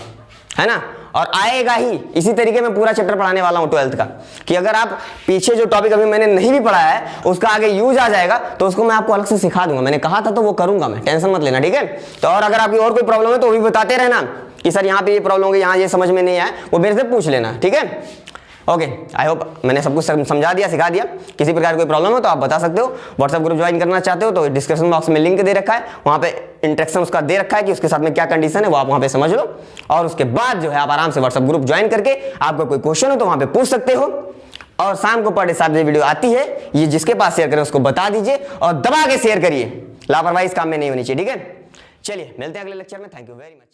Speaker 1: है ना, और आएगा ही। इसी तरीके में पूरा चैप्टर पढ़ाने वाला हूं 12th का, कि अगर आप पीछे जो टॉपिक अभी मैंने नहीं भी पढ़ाया है उसका आगे यूज आ जाएगा तो उसको मैं आपको अलग से सिखा दूंगा। मैंने कहा था तो वो करूंगा मैं, टेंशन मत लेना, ठीक है। तो और अगर आपकी और कोई प्रॉब्लम है तो वो भी बताते रहना कि सर यहाँ पे ये प्रॉब्लम होगी, यहाँ ये समझ में नहीं आया, वो मेरे से पूछ लेना, ठीक है। ओके, आई होप मैंने सब कुछ समझा दिया, सिखा दिया। किसी प्रकार कोई प्रॉब्लम हो तो आप बता सकते हो। व्हाट्सएप ग्रुप ज्वाइन करना चाहते हो तो डिस्क्रिप्शन बॉक्स में लिंक दे रखा है, वहाँ पे इंट्रैक्शन उसका दे रखा है कि उसके साथ में क्या कंडीशन है वो आप वहाँ पे समझ लो, और उसके बाद जो है आप आराम से व्हाट्सएप ग्रुप ज्वाइन करके आपका कोई क्वेश्चन हो तो वहाँ पे पूछ सकते हो। और शाम को पर डे 7 बजे वीडियो आती है, ये जिसके पास शेयर करें उसको बता दीजिए और दबा के शेयर करिए, लापरवाही इस काम में नहीं होनी चाहिए, ठीक है। चलिए मिलते हैं अगले लेक्चर में, थैंक यू वेरी मच।